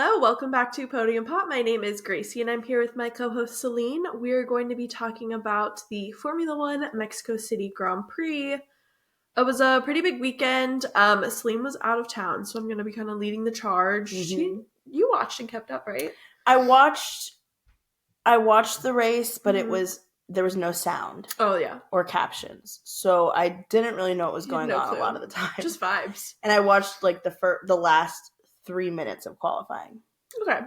Hello, welcome back to Podium Pop. My name is Gracie and I'm here with my co-host Celine. We're going to be talking about the Formula One Mexico City Grand Prix. It was a pretty big weekend. Celine was out of town, so I'm going to be kind of leading the charge. You watched and kept up, right? I watched the race, but there was no sound. Oh, yeah. Or captions. So I didn't really know what was going on a lot of the time. Just vibes. And I watched like the last 3 minutes of qualifying. Okay.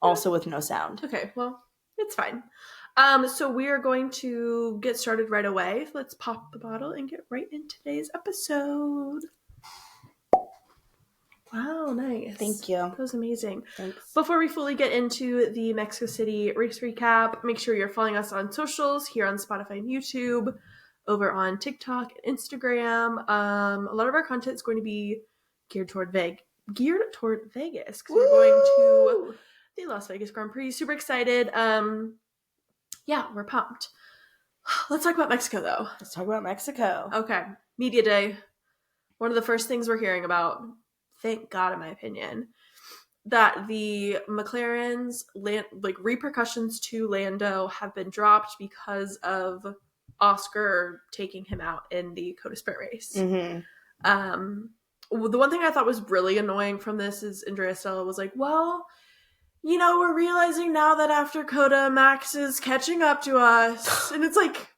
Also with no sound. Okay, well, it's fine. So we are going to get started right away. Let's pop the bottle and get right into today's episode. Wow, nice. Thank you. That was amazing. Thanks. Before we fully get into the Mexico City race recap, make sure you're following us on socials, here on Spotify and YouTube, over on TikTok and Instagram. A lot of our content is going to be geared toward Vegas, because we're going to the Las Vegas Grand Prix. Super excited. Yeah, we're pumped. Let's talk about Mexico, though. Let's talk about Mexico. Okay. Media Day. One of the first things we're hearing about, thank God, in my opinion, that the McLaren's repercussions to Lando have been dropped because of Oscar taking him out in the Coda Sprint race. Mm-hmm. The one thing I thought was really annoying from this is Andrea Stella was like, well, you know, we're realizing now that after Coda, Max is catching up to us. And it's like,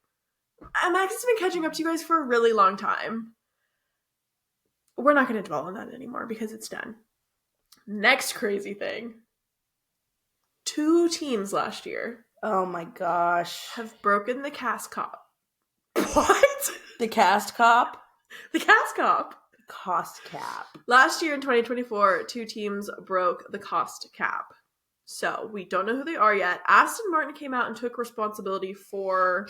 Max has been catching up to you guys for a really long time. We're not going to dwell on that anymore because it's done. Next crazy thing. 2 teams last year. Oh my gosh. Have broken the cast cop. What? The cast cop? The cast cop. Cost cap. Last year in 2024, 2 teams broke the cost cap. So we don't know who they are yet. Aston Martin came out and took responsibility for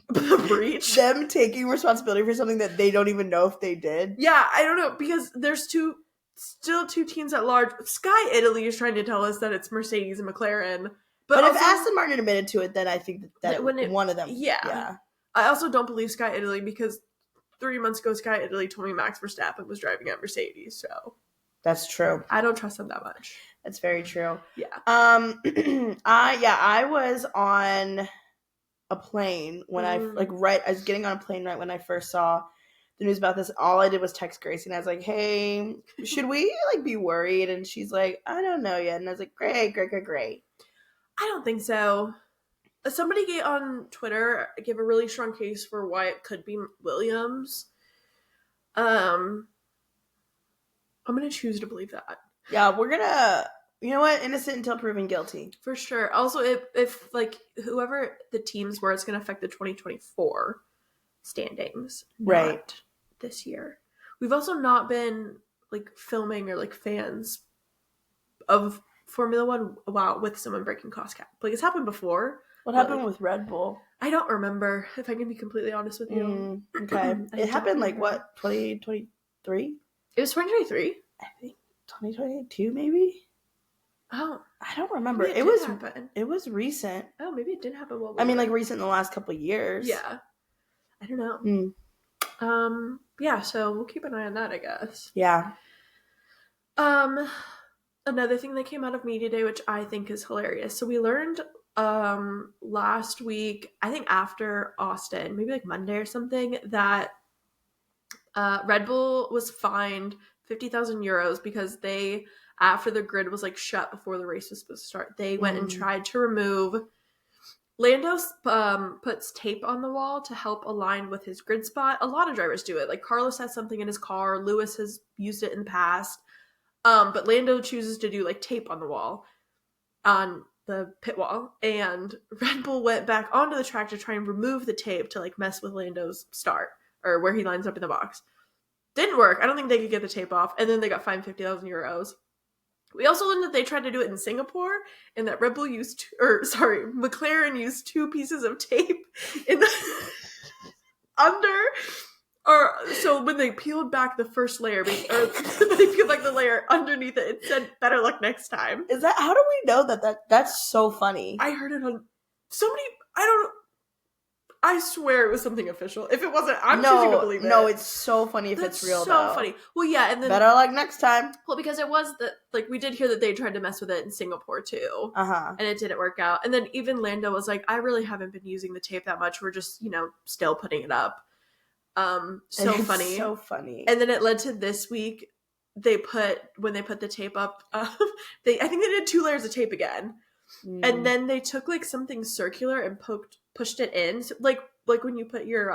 the breach. Them taking responsibility for something that they don't even know if they did. Yeah, I don't know, because there's still two teams at large. Sky Italy is trying to tell us that it's Mercedes and McLaren. But also, if Aston Martin admitted to it, then I think that one of them. Yeah. I also don't believe Sky Italy because 3 months ago, Sky Italy told me Max Verstappen was driving at Mercedes, so. That's true. I don't trust them that much. That's very true. Yeah. I was on a plane when I was getting on a plane right when I first saw the news about this. All I did was text Gracie and I was like, hey, should we be worried? And she's like, I don't know yet. And I was like, great. I don't think so. Somebody on Twitter gave a really strong case for why it could be Williams. I'm going to choose to believe that. Yeah, we're going to, you know what? Innocent until proven guilty. For sure. Also, if whoever the teams were, it's going to affect the 2024 standings. Right. This year. We've also not been, filming or, fans of Formula One with someone breaking cost cap. It's happened before. What happened with Red Bull? I don't remember, if I can be completely honest with you. Okay. It happened 2023? It was 2023? I think 2022 maybe? Oh. I don't remember. It was recent. Oh, maybe it did happen. Recent in the last couple of years. Yeah. I don't know. Yeah, so we'll keep an eye on that, I guess. Yeah. Another thing that came out of Media Day, which I think is hilarious. So we learned last week, I think after Austin, maybe Monday or something, that Red Bull was fined 50,000 euros because they, after the grid was shut before the race was supposed to start, they went and tried to remove. Lando puts tape on the wall to help align with his grid spot. A lot of drivers do it. Carlos has something in his car. Lewis has used it in the past. But Lando chooses to do tape on the wall, on the pit wall, and Red Bull went back onto the track to try and remove the tape to mess with Lando's start, or where he lines up in the box. Didn't work. I don't think they could get the tape off, and then they got fined 50,000 euros. We also learned that they tried to do it in Singapore, and that McLaren used 2 pieces of tape in the so when they peeled back the first layer, they peeled back the layer underneath it, it said "better luck next time." Is that, how do we know that's so funny? I heard it on somebody, I don't know. I swear it was something official. If it wasn't, I'm choosing to believe it. No, it's so funny if it's real, though. So funny. Well, yeah, and then... Better luck next time. Well, because it was that, like, we did hear that they tried to mess with it in Singapore, too. Uh-huh. And it didn't work out. And then even Lando was like, I really haven't been using the tape that much. We're just, still putting it up. So funny. So funny. And then it led to this week, when they put the tape up, I think they did 2 layers of tape again. And then they took, like, something circular and pushed it in. So, like when you put your,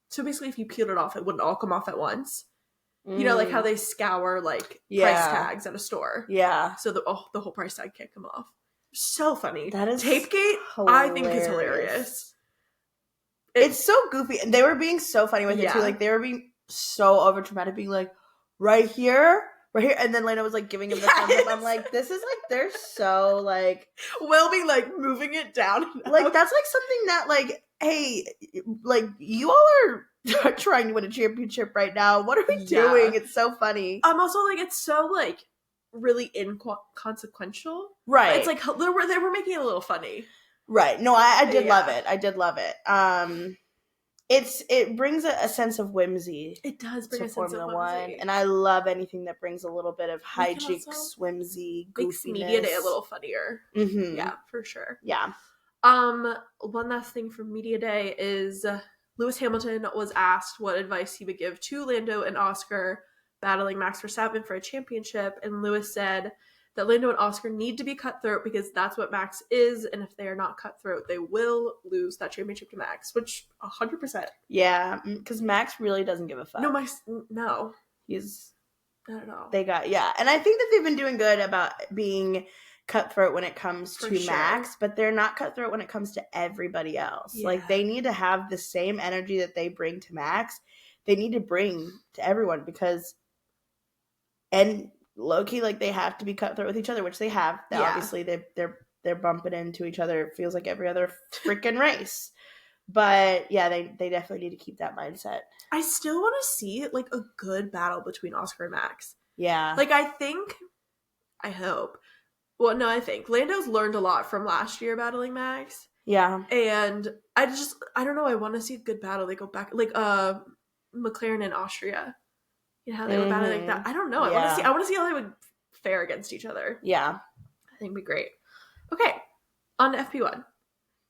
so basically if you peeled it off, it wouldn't all come off at once. Like how they scour, like, price tags at a store. Yeah. So the whole price tag can't come off. So funny. That is Tapegate, I think, is hilarious. It's so goofy. And they were being so funny with it, too. Like, they were being so over dramatic, being like, right here. And then Lando was, like, giving him the thumbs up. I'm like, this is, like, they're so, like... Will be, like, moving it down. Like, that's, like, something that, like, hey, like, you all are trying to win a championship right now. What are we doing? It's so funny. Also, like, it's so, like, really inconsequential. Right. It's, like, they were making it a little funny. Right. No, I did love it. I did love it. It brings a sense of whimsy. It does bring to a sense Formula of whimsy. 1, and I love anything that brings a little bit of hijinks, whimsy, goofiness. Makes media day a little funnier. Mm-hmm. Yeah, for sure. Yeah. One last thing from media day is Lewis Hamilton was asked what advice he would give to Lando and Oscar battling Max Verstappen for a championship, and Lewis said that Lando and Oscar need to be cutthroat because that's what Max is, and if they are not cutthroat, they will lose that championship to Max, which 100%. Yeah, because Max really doesn't give a fuck. No. He's... Not at all. And I think that they've been doing good about being cutthroat when it comes to Max, but they're not cutthroat when it comes to everybody else. Yeah. Like, they need to have the same energy that they bring to Max, they need to bring to everyone, because... And... low-key, like, they have to be cutthroat with each other, which they have. Obviously, they're bumping into each other. It feels like every other freaking race. But, yeah, they definitely need to keep that mindset. I still want to see, like, a good battle between Oscar and Max. Yeah. Like, I think Lando's learned a lot from last year battling Max. Yeah. And I don't know, I want to see a good battle. They go back, like, McLaren and Austria. You know how they were battling like that. I don't know. I want to see how they would fare against each other. Yeah. I think it'd be great. Okay. On to FP1.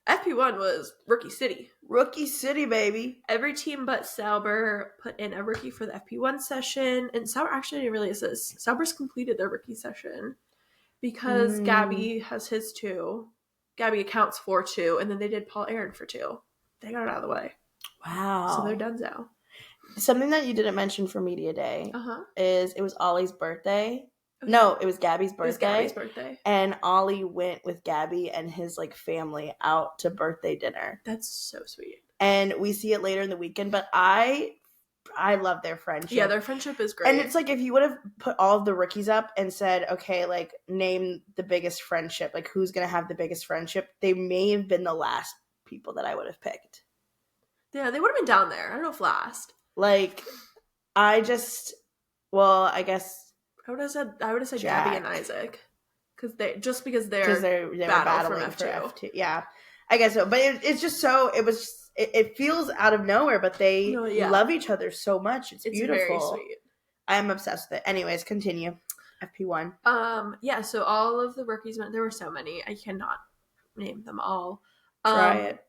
FP1 was Rookie City. Rookie City, baby. Every team but Sauber put in a rookie for the FP1 session. And Sauber actually didn't really assist. Sauber's completed their rookie session because Gabby has his 2. Gabby accounts for 2. And then they did Paul Aaron for 2. They got it out of the way. Wow. So they're done now. Something that you didn't mention for Media Day is it was Ollie's birthday. Okay. No, it was Gabby's birthday. It was Gabby's birthday. And Ollie went with Gabby and his, like, family out to birthday dinner. That's so sweet. And we see it later in the weekend, but I love their friendship. Yeah, their friendship is great. And it's like, if you would have put all of the rookies up and said, okay, like, name the biggest friendship, like, who's going to have the biggest friendship, they may have been the last people that I would have picked. Yeah, they would have been down there. I don't know if last. Like, I guess I would have said Jack. Gabby and Isaac, because they're battling for F2. Yeah, I guess so. But it's just so it feels out of nowhere, but they love each other so much. It's beautiful. Very sweet. I am obsessed with it. Anyways, continue. FP1. Yeah. So all of the rookies there were so many. I cannot name them all. Try it.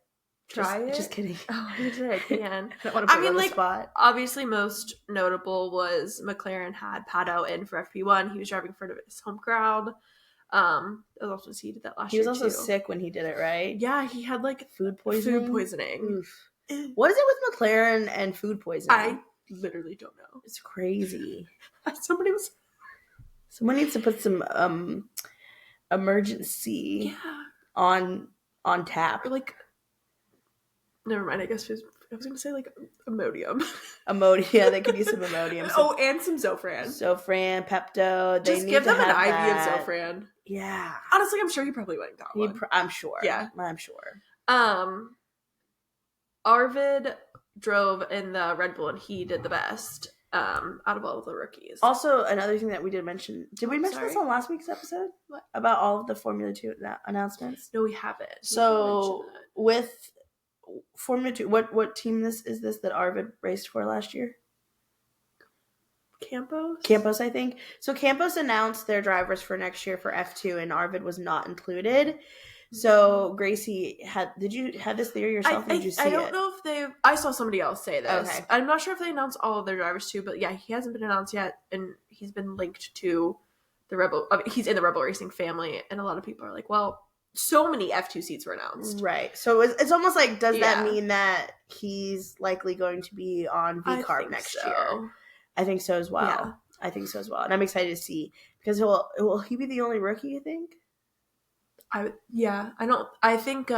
Just kidding. Oh, I can. I don't want to put you on the spot. Obviously, most notable was McLaren had Pato in for FP1. He was driving for his home crowd. He did that last year. He was also sick when he did it, right? Yeah, he had, like, food poisoning. Oof. What is it with McLaren and food poisoning? I literally don't know. It's crazy. Someone needs to put some emergency on tap. Like, never mind. I guess I was going to say, like, Imodium. Yeah, they could use some Imodium. And some Zofran. Pepto. Just give them an IV of Zofran. Yeah. Honestly, I'm sure he probably went and got one. I'm sure. Yeah. I'm sure. Arvid drove in the Red Bull, and he did the best out of all of the rookies. Also, another thing that we did mention. Did we mention this on last week's episode? What? About all of the Formula 2 announcements? No, we haven't. So, with Formula 2, what team is this that Arvid raced for last year? Campos, I think. So Campos announced their drivers for next year for F2, and Arvid was not included. So Gracie did you have this theory yourself, or did you see it? I don't know if I saw somebody else say this. Okay. I'm not sure if they announced all of their drivers too, but yeah, he hasn't been announced yet, and he's been linked to the Rebel. He's in the Rebel Racing family, and a lot of people are like, well, so many F2 seats were announced. Right. So it's almost like, does that mean that he's likely going to be on V-Carb next year? I think so as well. Yeah. I think so as well. And I'm excited to see, because will he be the only rookie, you think? I think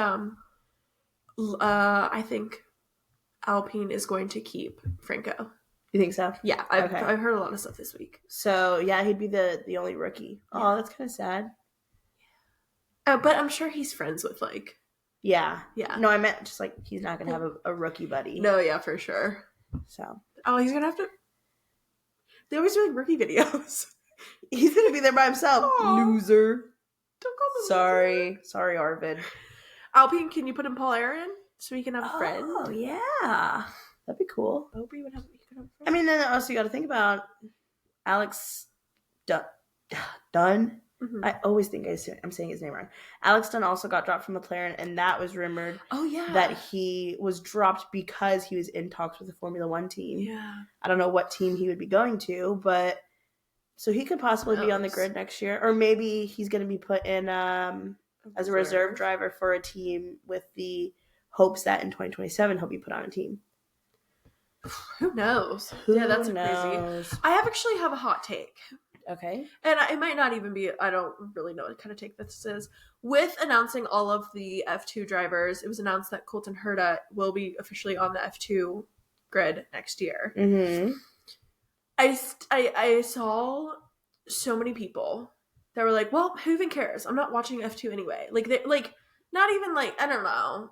Alpine is going to keep Franco. You think so? Yeah, I've heard a lot of stuff this week. So yeah, he'd be the only rookie. Yeah. Oh, that's kind of sad. But I'm sure he's friends with Yeah. No, I meant just he's not gonna have a rookie buddy. No, yeah, for sure. So he's gonna have to. They always do rookie videos. He's gonna be there by himself. Aww. Loser. Don't call him Sorry, Arvid. Alpine, can you put in Paul Aaron so we can have a friend? Oh yeah, that'd be cool. I hope he could have a friend. I mean, then also you got to think about Alex Dunn. Mm-hmm. I always think I'm saying his name wrong. Alex Dunn also got dropped from McLaren, and that was rumored. Oh yeah, that he was dropped because he was in talks with the Formula 1 team. Yeah, I don't know what team he would be going to, but. So he could possibly be on the grid next year. Or maybe he's going to be put in as a reserve driver for a team with the hopes that in 2027 he'll be put on a team. Who knows? That's crazy. I actually have a hot take. Okay. And it might not even be, I don't really know what kind of take this is. With announcing all of the F2 drivers, it was announced that Colton Herta will be officially on the F2 grid next year. Mm-hmm. I saw so many people that were like, well, who even cares? I'm not watching F2 anyway. Not even I don't know.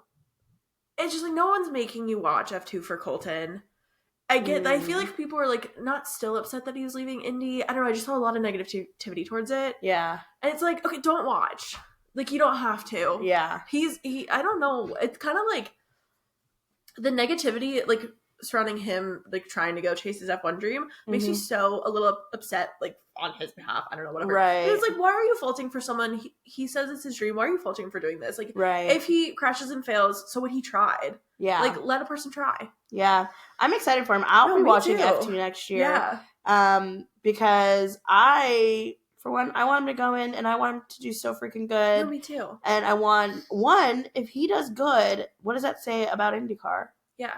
It's just no one's making you watch F2 for Colton. I get I feel like people were not still upset that he was leaving Indy. I don't know. I just saw a lot of negativity towards it. Yeah. And it's okay, don't watch. You don't have to. Yeah. I don't know. It's kind of the negativity, surrounding him trying to go chase his F1 dream makes me so a little upset on his behalf. I don't know, whatever. Right. And it's why are you faulting for someone? He says it's his dream. Why are you faulting for doing this? Right. If he crashes and fails, so what he tried. Yeah. Let a person try. Yeah. I'm excited for him. I'll be watching F2 next year. Yeah. Because for one, I want him to go in and I want him to do so freaking good. No, me too. And I want, one, if he does good, what does that say about IndyCar? Yeah.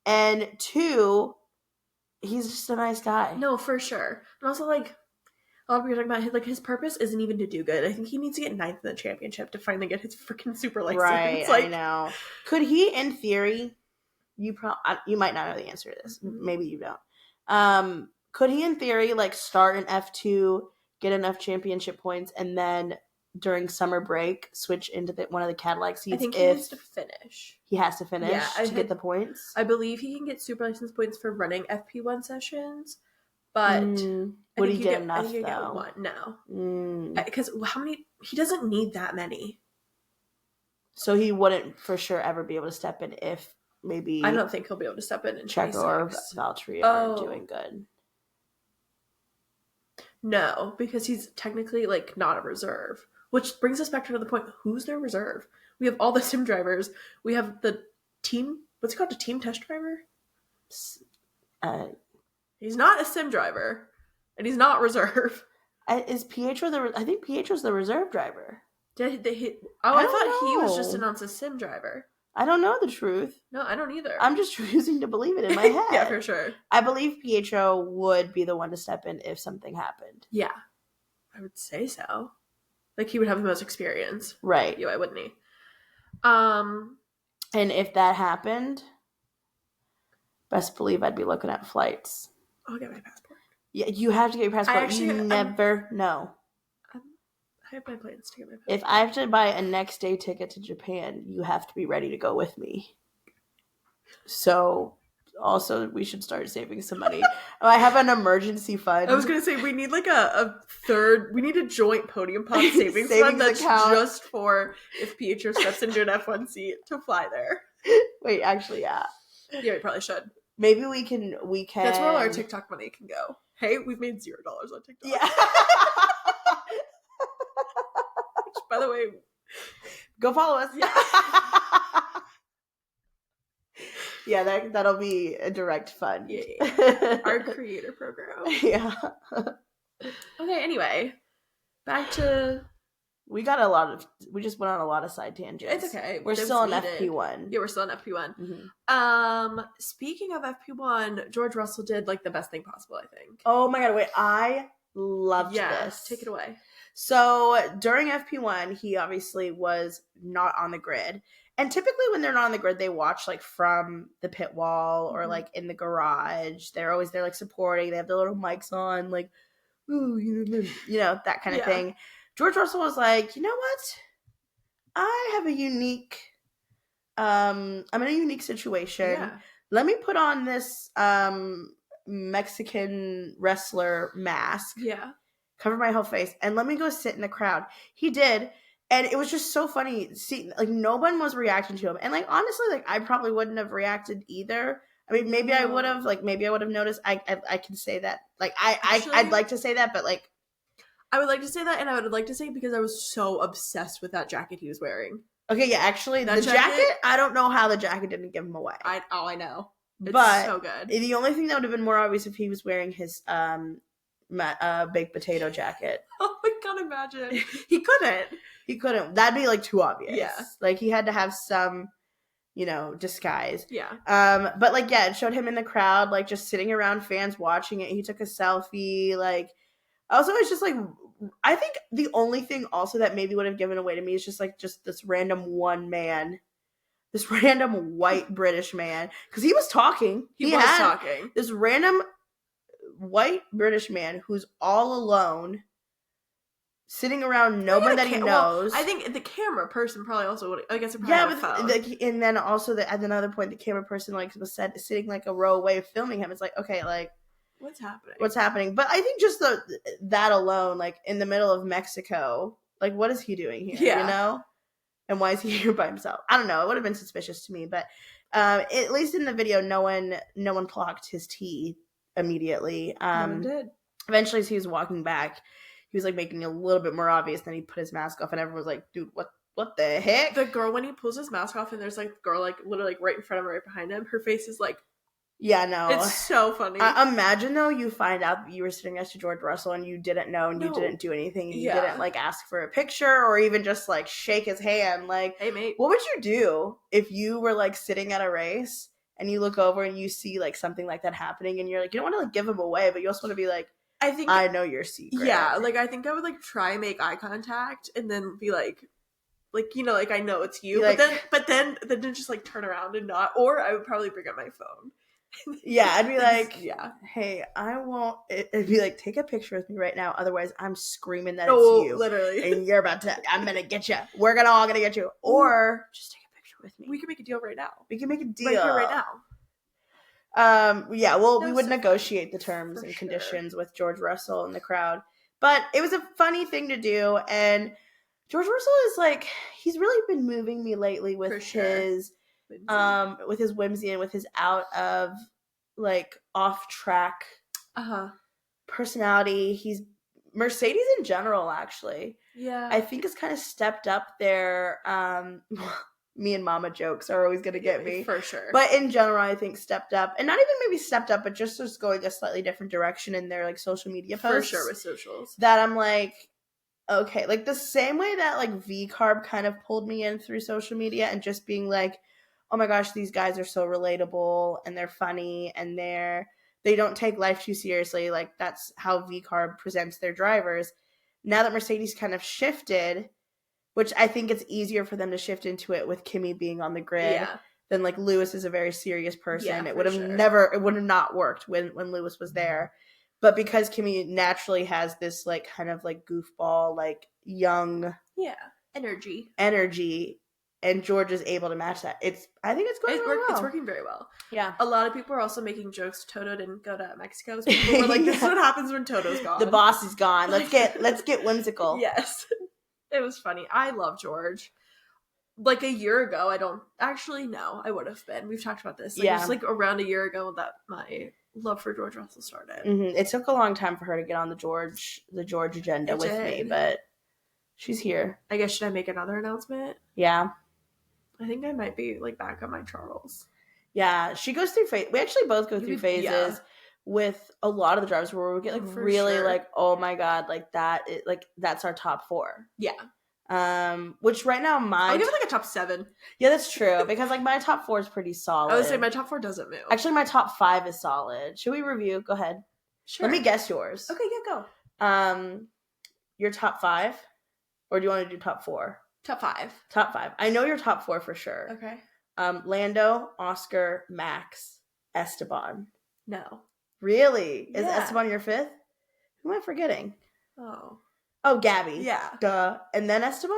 And two, he's just a nice guy. No, for sure. And also, a lot of people are talking about his purpose isn't even to do good. I think he needs to get ninth in the championship to finally get his freaking super license. Right, I know. Could he, in theory, you might not know the answer to this. Mm-hmm. Maybe you don't. Could he, in theory, start in F2, get enough championship points, and then during summer break switch into one of the Cadillac seats? I think he has to finish. He has to finish to get the points? I believe he can get super license points for running FP1 sessions, but would he get enough, I think he though? Get one. No. Because how many? He doesn't need that many. So he wouldn't for sure ever be able to step in if maybe... I don't think he'll be able to step in Checo or Valtteri are doing good. No, because he's technically not a reserve. Which brings us back to another point. Who's their reserve? We have all the sim drivers. We have the team. What's it called? The team test driver? He's not a sim driver. And he's not reserve. Is Pietro I think Pietro's the reserve driver. I thought he was just announced as sim driver. I don't know the truth. No, I don't either. I'm just choosing to believe it in my head. Yeah, for sure. I believe Pietro would be the one to step in if something happened. Yeah. I would say so. He would have the most experience. Right. Why wouldn't he? And if that happened, best believe I'd be looking at flights. I'll get my passport. Yeah, you have to get your passport. You never know. I have my plans to get my passport. If I have to buy a next day ticket to Japan, you have to be ready to go with me. So... Also, we should start saving some money. I have an emergency fund. I was going to say, we need we need a joint Podium Pod savings fund that's account. Just for if Pietro steps into an F1 seat to fly there. Wait, actually, yeah. Yeah, we probably should. Maybe we can. That's where all our TikTok money can go. Hey, we've made $0 on TikTok. Yeah. Which, by the way, go follow us. Yeah. Yeah, that'll be a direct fund. Yeah. Our creator program. Yeah. Okay, anyway. Back to... We just went on a lot of side tangents. It's okay. We're still on FP1. Yeah, we're still on FP1. Mm-hmm. Speaking of FP1, George Russell did like the best thing possible, I think. Oh my god, wait, I loved this. Take it away. So during FP1, he obviously was not on the grid. And typically when they're not on the grid, they watch like from the pit wall or like in the garage. They're always there like supporting. They have their little mics on, like, ooh, you know, that kind of thing. George Russell was like, you know what? I have a unique, I'm in a unique situation. Yeah. Let me put on this Mexican wrestler mask. Yeah. Cover my whole face, and let me go sit in the crowd. He did, and it was just so funny. See, like, no one was reacting to him. And, like, honestly, like, I probably wouldn't have reacted either. I mean, maybe I would have, like, maybe I would have noticed. I can say that. Like, I'd like to say that, but, like, I would like to say that, and I would like to say it because I was so obsessed with that jacket he was wearing. Okay, yeah, actually, the jacket, I don't know how the jacket didn't give him away. I know. It's but so good. The only thing that would have been more obvious if he was wearing his baked potato jacket. Oh my god, imagine. He couldn't. That'd be, like, too obvious. Yeah. Like, he had to have some, you know, disguise. Yeah. But, like, yeah, it showed him in the crowd, like, just sitting around fans watching it. He took a selfie, like... Also, it's just, like, I think the only thing also that maybe would have given away to me is just this random this random white British man. Because he was talking. He was talking. This random white British man who's all alone, sitting around nobody that he knows. Well, I think the camera person probably also would. I guess it probably and then also at another point, the camera person like was sitting like a row away filming him. It's like, okay, like what's happening? But I think just that alone, like in the middle of Mexico, like what is he doing here? Yeah. You know, and why is he here by himself? I don't know. It would have been suspicious to me, but at least in the video, no one clocked his tea immediately. No one did. Eventually, as he was walking back, he was like making it a little bit more obvious. Then he put his mask off, and everyone was like, "Dude, what the heck?" The girl, when he pulls his mask off, and there's like a girl like literally like right in front of him, right behind him. Her face is like, yeah, no, it's so funny. Imagine though, you find out that you were sitting next to George Russell, and you didn't know, and you didn't do anything, and you didn't like ask for a picture or even just like shake his hand. Like, hey mate, what would you do if you were like sitting at a race and you look over and you see like something like that happening, and you're like, you don't want to like give him away, but you also want to be like, I know your secret. Yeah, like I think I would like try and make eye contact and then be like you know, like I know it's you, but then just like turn around and not, or I would probably bring up my phone. Yeah, I'd be like, yeah, hey, I won't. It'd be like, take a picture with me right now, otherwise I'm screaming that it's you, literally, and you're about to. I'm gonna get you. We're all gonna get you, or just take a picture with me. We can make a deal right now. We can make a deal right here, right now. Yeah, well, we would negotiate the terms and conditions with George Russell in the crowd. But it was a funny thing to do, and George Russell is like, he's really been moving me lately with his whimsy and with his out of like off track personality. He's Mercedes in general, actually. Yeah. I think has kind of stepped up their me and mama jokes are always going to get me. For sure. But in general, I think stepped up. And not even maybe stepped up, but just going a slightly different direction in their, like, social media posts. For sure, with socials. That I'm like, okay. Like, the same way that, like, V-Carb kind of pulled me in through social media and just being like, oh my gosh, these guys are so relatable and they're funny and they don't take life too seriously. Like, that's how V-Carb presents their drivers. Now that Mercedes kind of shifted, which I think it's easier for them to shift into it with Kimi being on the grid than like Lewis is a very serious person. Yeah, it would have not worked when Lewis was there. But because Kimi naturally has this like kind of like goofball, like young energy, and George is able to match that. I think it's going really well. It's working very well. Yeah. A lot of people are also making jokes Toto didn't go to Mexico. So people were like, this is what happens when Toto's gone. The boss is gone. Let's get whimsical. Yes. It was funny. I love George. like a year ago, I don't actually know. I would have been. We've talked about this. Like, Yeah. it was like around a year ago that my love for George Russell started. It took a long time for her to get on the George agenda with me, but she's here. I guess, should I make another announcement? Yeah. I think I might be like back on my Charles. Yeah, she goes through phases. We actually both go through phases with a lot of the drivers where we get like really like, oh my god, like that's our top 4. Yeah. Which right now I'll give it like a top 7. Yeah, that's true, because like my top 4 is pretty solid. I would say my top 4 doesn't move. Actually, my top 5 is solid. Should we review? Go ahead. Sure. Let me guess yours. Okay, yeah, go. Your top 5, or do you want to do top 4? Top 5. Top 5. I know your top 4 for sure. Okay. Lando, Oscar, Max, Esteban. No. Really? Is Esteban your 5th? Who am I forgetting? Oh, Gabby. Yeah. Duh. And then Esteban?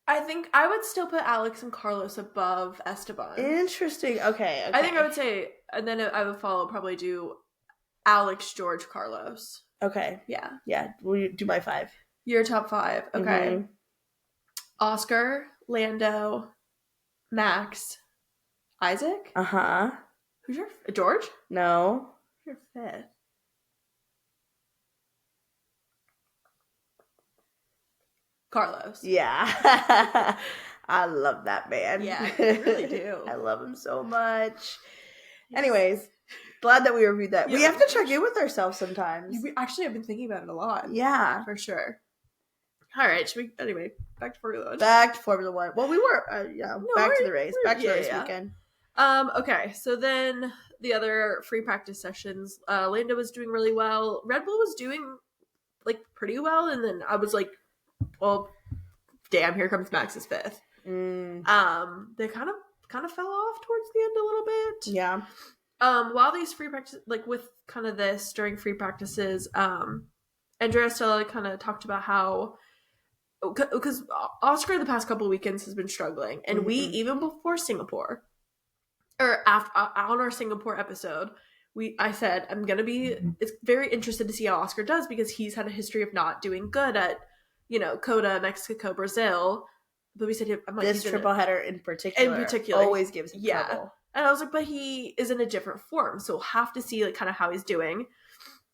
I think I would still put Alex and Carlos above Esteban. Interesting. Okay. I think I would say, and then I would probably do Alex, George, Carlos. Okay. Yeah. Yeah. Will you do my 5? Your top 5. Okay. Mm-hmm. Oscar, Lando, Max, Isaac. Who's your George? No. Who's your 5th? Carlos. Yeah. I love that man. Yeah, I really do. I love him so much. Yes. Anyways, glad that we reviewed that. Yeah, we have to check in with ourselves sometimes. Actually, I've been thinking about it a lot. Yeah. For sure. All right. Anyway, back to Formula 1. Back to Formula 1. Well, we were, back to the race. Back to the race weekend. Okay, so then the other free practice sessions, Lando was doing really well. Red Bull was doing, like, pretty well, and then I was like, well, damn, here comes Max's 5th. They kind of fell off towards the end a little bit. Yeah. While these free practice, like with kind of this during free practices, Andrea Stella kind of talked about how, because Oscar the past couple of weekends has been struggling, and we, even before Singapore, or after on our Singapore episode, I said it's very interested to see how Oscar does, because he's had a history of not doing good at, COTA, Mexico, Brazil. But we said this triple header in particular always gives him trouble. And I was like, but he is in a different form, so we'll have to see like kind of how he's doing.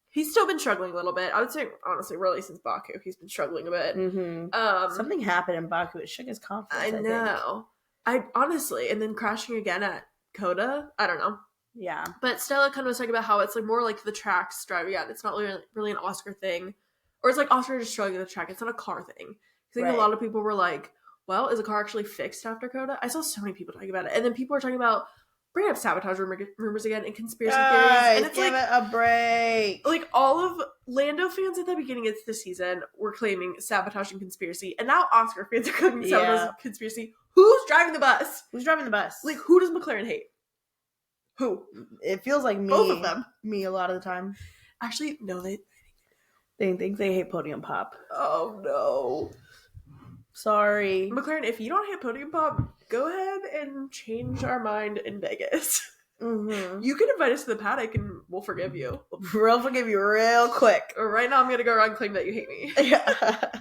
He's still been struggling a little bit. I would say, honestly, really since Baku, he's been struggling a bit. Something happened in Baku. It shook his confidence. I know. I honestly, and then crashing again at COTA. I don't know. Yeah. But Stella kind of was talking about how it's like more like the tracks driving out. It's not really an Oscar thing, or it's like Oscar just struggling with the track. It's not a car thing. I think a lot of people were like, well, is a car actually fixed after COTA? I saw so many people talking about it. And then people were talking about bringing up sabotage rumors again and conspiracy theories. And it's give it a break. Like, all of Lando fans at the beginning of the season were claiming sabotage and conspiracy. And now Oscar fans are claiming sabotage and conspiracy. Who's driving the bus? Who's driving the bus? Like, who does McLaren hate? Who? It feels like me. Both of them. Me a lot of the time. Actually, no, they think they hate Podium Pop. Oh, no. Sorry. McLaren, if you don't hate Podium Pop, go ahead and change our mind in Vegas. You can invite us to the paddock and we'll forgive you. We'll forgive you real quick. Right now I'm going to go around and claim that you hate me. Yeah.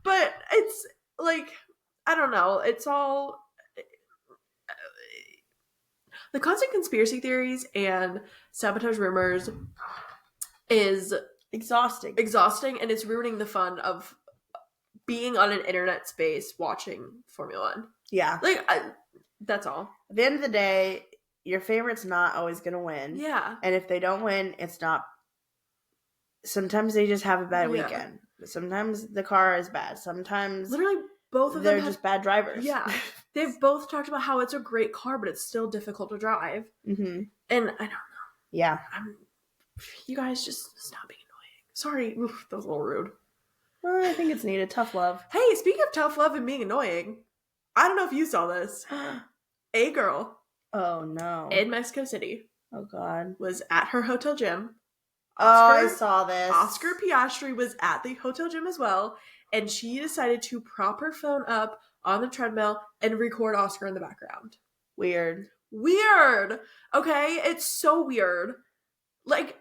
But it's like, I don't know. It's all... The constant conspiracy theories and sabotage rumors is... Exhausting. And it's ruining the fun of being on an internet space watching Formula 1. Yeah. Like, that's all. At the end of the day, your favorite's not always going to win. Yeah. And if they don't win, it's not... Sometimes they just have a bad weekend. Sometimes the car is bad. Sometimes... Literally, both of them they're just bad drivers. Yeah. They've both talked about how it's a great car, but it's still difficult to drive. And I don't know. Yeah. You guys just stop being annoying. Sorry. Oof, that was a little rude. Well, I think it's needed. Tough love. Hey, speaking of tough love and being annoying, I don't know if you saw this. A girl. Oh, no. In Mexico City. Oh, God. Was at her hotel gym. I saw this. Oscar Piastri was at the hotel gym as well, and she decided to prop her phone up on the treadmill and record Oscar in the background. Weird. Okay? It's so weird. Like,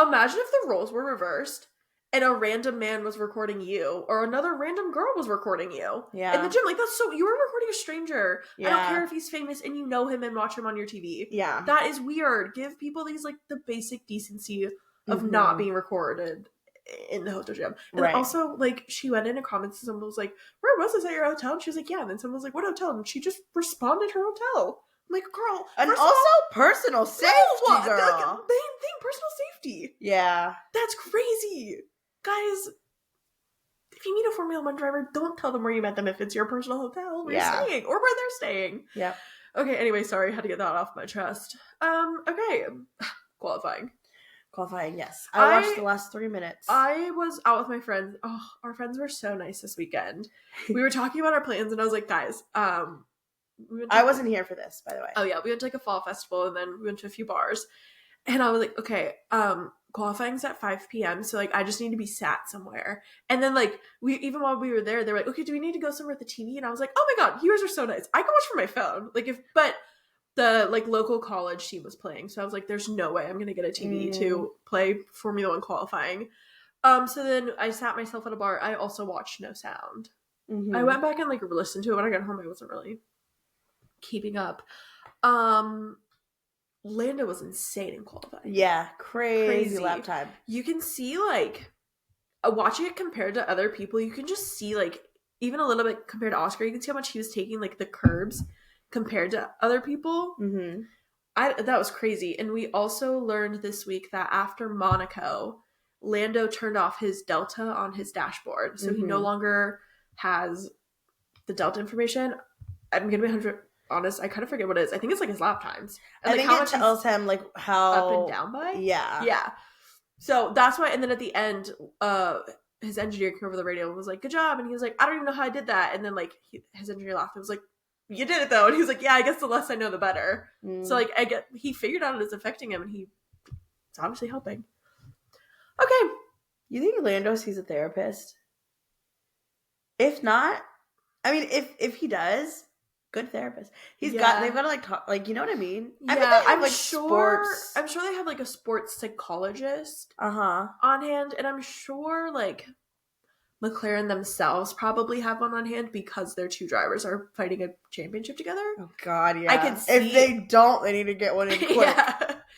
imagine if the roles were reversed and a random man was recording you, or another random girl was recording you Yeah. in the gym. Like, that's so, you were recording a stranger. Yeah. I don't care if he's famous and you know him and watch him on your TV. Yeah. That is weird. Give people these, like, the basic decency of not being recorded in the hotel gym. And also, like, she went in and comments and someone was like, where was this, at your hotel? And she was like, yeah. And then someone was like, what hotel? And she just responded her hotel. I'm like, girl. And also personal safety, girl. Like, main thing, personal safety. Yeah. That's crazy. Guys, if you meet a Formula 1 driver, don't tell them where you met them if it's your personal hotel where you're staying or where they're staying. Yeah. Okay, anyway, sorry, I had to get that off my chest. Okay. Qualifying, yes. I watched the last 3 minutes. I was out with my friends. Oh, our friends were so nice this weekend. We were talking about our plans, and I was like, guys, I wasn't here for this, by the way. Oh, yeah, we went to, like, a fall festival, and then we went to a few bars. And I was like, okay, qualifying's at 5 p.m. So, like, I just need to be sat somewhere. And then, like, even while we were there, they were like, okay, do we need to go somewhere with the TV? And I was like, oh my God, you guys are so nice. I can watch from my phone. Like, but the, like, local college team was playing. So I was like, there's no way I'm going to get a TV to play Formula 1 qualifying. So then I sat myself at a bar. I also watched no sound. I went back and, like, listened to it. When I got home, I wasn't really keeping up. Lando was insane in qualifying. Yeah, crazy lap time. You can see, like, watching it compared to other people, you can just see, like, even a little bit compared to Oscar, you can see how much he was taking, like, the curbs compared to other people. That was crazy. And we also learned this week that after Monaco, Lando turned off his Delta on his dashboard. So he no longer has the Delta information. I'm going to be 100 honest, I kind of forget what it is. I think it's like his lap times. And I think it tells him like how up and down by. Yeah. So that's why. And then at the end, his engineer came over the radio and was like, "Good job." And he was like, "I don't even know how I did that." And then like his engineer laughed and was like, "You did it though." And he was like, "Yeah, I guess the less I know, the better." So like he figured out it's affecting him, and it's obviously helping. Okay. You think Lando sees a therapist? If not, I mean, if he does. Good therapist. They've got to like talk, like, you know what I mean? Yeah, I'm sure they have like a sports psychologist on hand, and I'm sure like McLaren themselves probably have one on hand because their two drivers are fighting a championship together. Oh God, yeah. I can see if they don't, they need to get one in quick,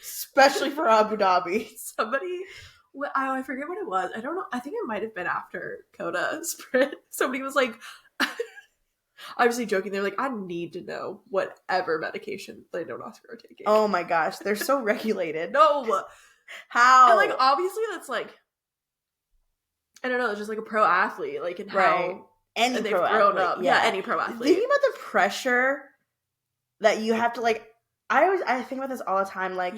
especially for Abu Dhabi. Somebody, I forget what it was. I don't know. I think it might have been after Coda Sprint. Somebody was like. Obviously joking, they're like, I need to know whatever medication Lando and Oscar are taking. Oh my gosh, they're so regulated. No. How? And like, obviously that's like, I don't know, it's just like a pro athlete, like in how any pro athlete. Up. Yeah, any pro athlete. Thinking about the pressure that you have to like, I think about this all the time, like,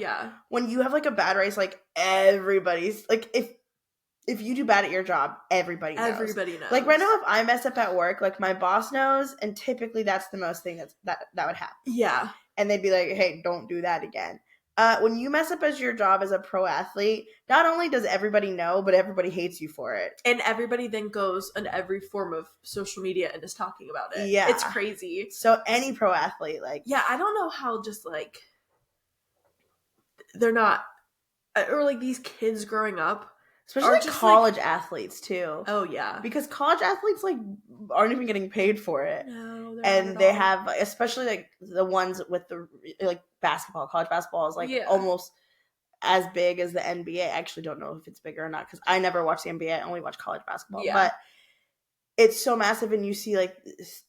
when you have like a bad race, like everybody's, like if you do bad at your job, everybody knows. Everybody knows. Like right now, if I mess up at work, like my boss knows, and typically that's the most thing that would happen. Yeah. And they'd be like, hey, don't do that again. When you mess up as your job as a pro athlete, not only does everybody know, but everybody hates you for it. And everybody then goes on every form of social media and is talking about it. Yeah. It's crazy. So any pro athlete, like... Yeah, I don't know how just like... They're not... Or like these kids growing up... Especially like college athletes too. Oh yeah, because college athletes like aren't even getting paid for it. No, and they have, especially like the ones with the like basketball. College basketball is like almost as big as the NBA. I actually don't know if it's bigger or not because I never watch the NBA. I only watch college basketball. Yeah. But it's so massive, and you see like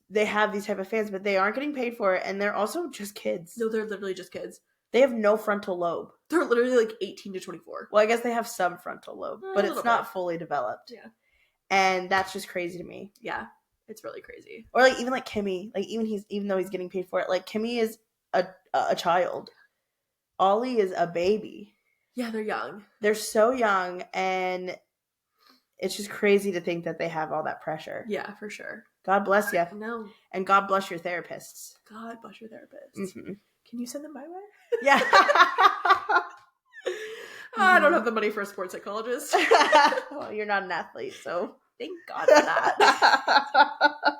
they have these type of fans, but they aren't getting paid for it, and they're also just kids. No, they're literally just kids. They have no frontal lobe. They're literally like 18 to 24. Well, I guess they have some frontal lobe, but it's not fully developed. Yeah. And that's just crazy to me. Yeah. It's really crazy. Or like even like Kimmy, like even though he's getting paid for it, like Kimmy is a child. Ollie is a baby. Yeah, they're young. They're so young, and it's just crazy to think that they have all that pressure. Yeah, for sure. God bless you. No. And God bless your therapists. God bless your therapists. Mm-hmm. Can you send them my way? Yeah. I don't have the money for a sports psychologist. Well, you're not an athlete, so thank God for that.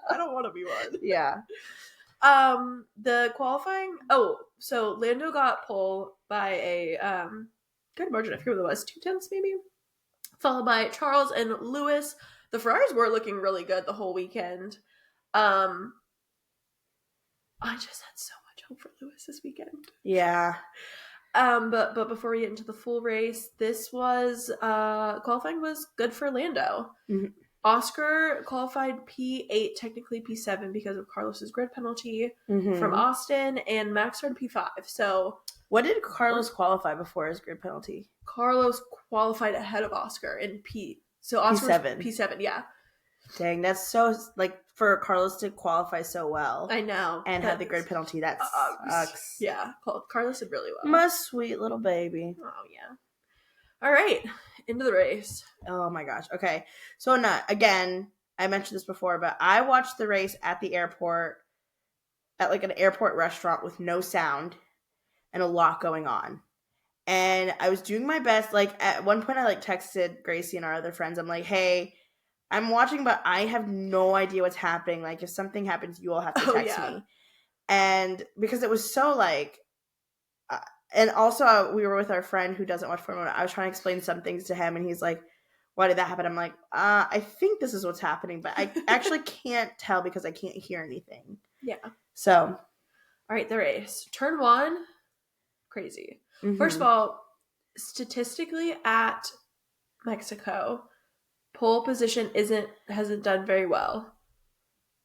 I don't want to be one. Yeah. The qualifying. Oh, so Lando got pole by a good margin. I forget what it was. 2/10 maybe. followed by Charles and Lewis. The Ferraris were looking really good the whole weekend. I just had so much hope for Lewis this weekend. Yeah. But before we get into the full race, this was qualifying was good for Lando. Mm-hmm. Oscar qualified P8, technically P7 because of Carlos's grid penalty from Austin, and Max started P5. So what did Carlos qualify before his grid penalty? Carlos qualified ahead of Oscar in P. So Oscar P7, yeah. Dang, that's so, like, for Carlos to qualify so well. I know. And have the grid penalty, that sucks. Yeah, Carlos did really well. My sweet little baby. Oh, yeah. All right, into the race. Oh, my gosh. Okay, so again, I mentioned this before, but I watched the race at the airport, at, like, an airport restaurant with no sound and a lot going on. And I was doing my best. Like, at one point, I, like, texted Gracie and our other friends. I'm like, hey, I'm watching, but I have no idea what's happening. Like, if something happens, you all have to text me. And because it was so, like, and also we were with our friend who doesn't watch Formula 1. I was trying to explain some things to him, and he's like, why did that happen? I'm like, I think this is what's happening, but I actually can't tell because I can't hear anything. Yeah. So. All right, the race. Turn 1, crazy. Mm-hmm. First of all, statistically at Mexico, pole position hasn't done very well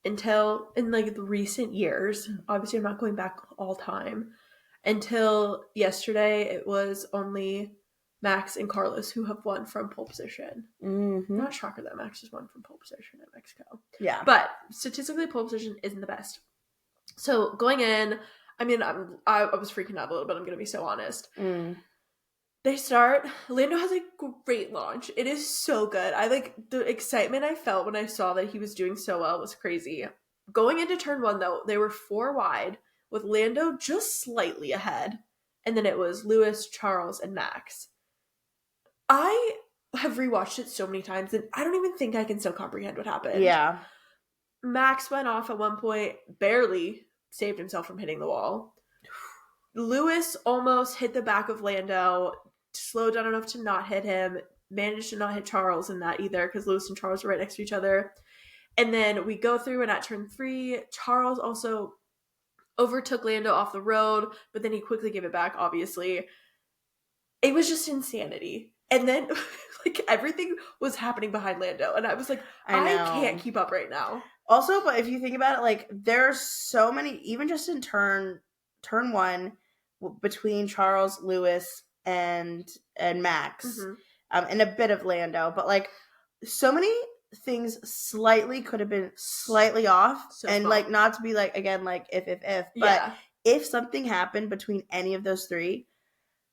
until in like the recent years. Obviously, I'm not going back all time. Until yesterday, it was only Max and Carlos who have won from pole position. Mm-hmm. Not shocker that Max has won from pole position at Mexico. Yeah. But statistically, pole position isn't the best. So going in, I mean, I was freaking out a little bit. I'm going to be so honest. They start. Lando has a great launch. It is so good. The excitement I felt when I saw that he was doing so well was crazy. Going into turn 1, though, they were 4 wide with Lando just slightly ahead. And then it was Lewis, Charles, and Max. I have rewatched it so many times, and I don't even think I can still comprehend what happened. Yeah. Max went off at one point, barely saved himself from hitting the wall. Lewis almost hit the back of Lando, slowed down enough to not hit him, managed to not hit Charles in that either, because Lewis and Charles were right next to each other. And then we go through, and at turn 3, Charles also overtook Lando off the road, but then he quickly gave it back, obviously. It was just insanity. And then, like, everything was happening behind Lando, and I was like, I can't keep up right now. Also, but if you think about it, like, there's so many, even just in turn 1, between Charles, Lewis, and Max, and a bit of Lando, but, like, so many things slightly could have been slightly off, so and small. Like, not to be like, again, like, if but if something happened between any of those 3,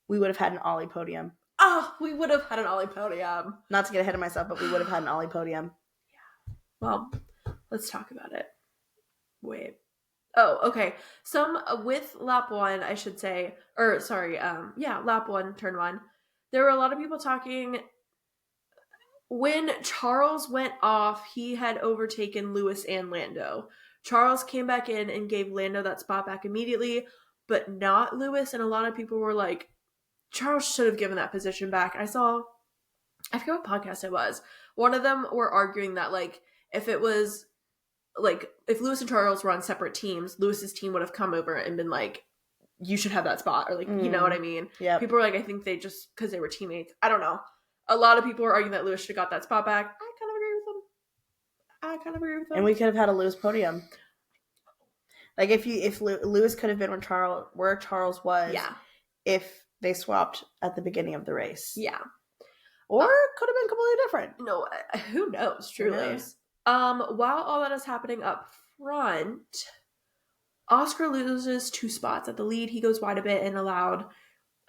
we would have had an Ollie podium. Oh, we would have had an Ollie podium. Not to get ahead of myself, but we would have had an Ollie podium. Yeah. Well, let's talk about it. Wait. Oh, okay. With lap 1, I should say, or sorry, lap 1, turn 1. There were a lot of people talking. When Charles went off, he had overtaken Lewis and Lando. Charles came back in and gave Lando that spot back immediately, but not Lewis. And a lot of people were like, Charles should have given that position back. I forget what podcast it was. One of them were arguing that, like, if Lewis and Charles were on separate teams, Lewis's team would have come over and been like, you should have that spot, or like, you know what I mean? Yeah. People were like, I think they just, because they were teammates. I don't know. A lot of people were arguing that Lewis should have got that spot back. I kind of agree with them. And we could have had a Lewis podium. Like, if Lewis could have been where Charles was. Yeah. If they swapped at the beginning of the race. Yeah. Or it could have been completely different. No, who knows, truly. Who knows? While all that is happening up front, Oscar loses 2 spots at the lead. He goes wide a bit and allowed,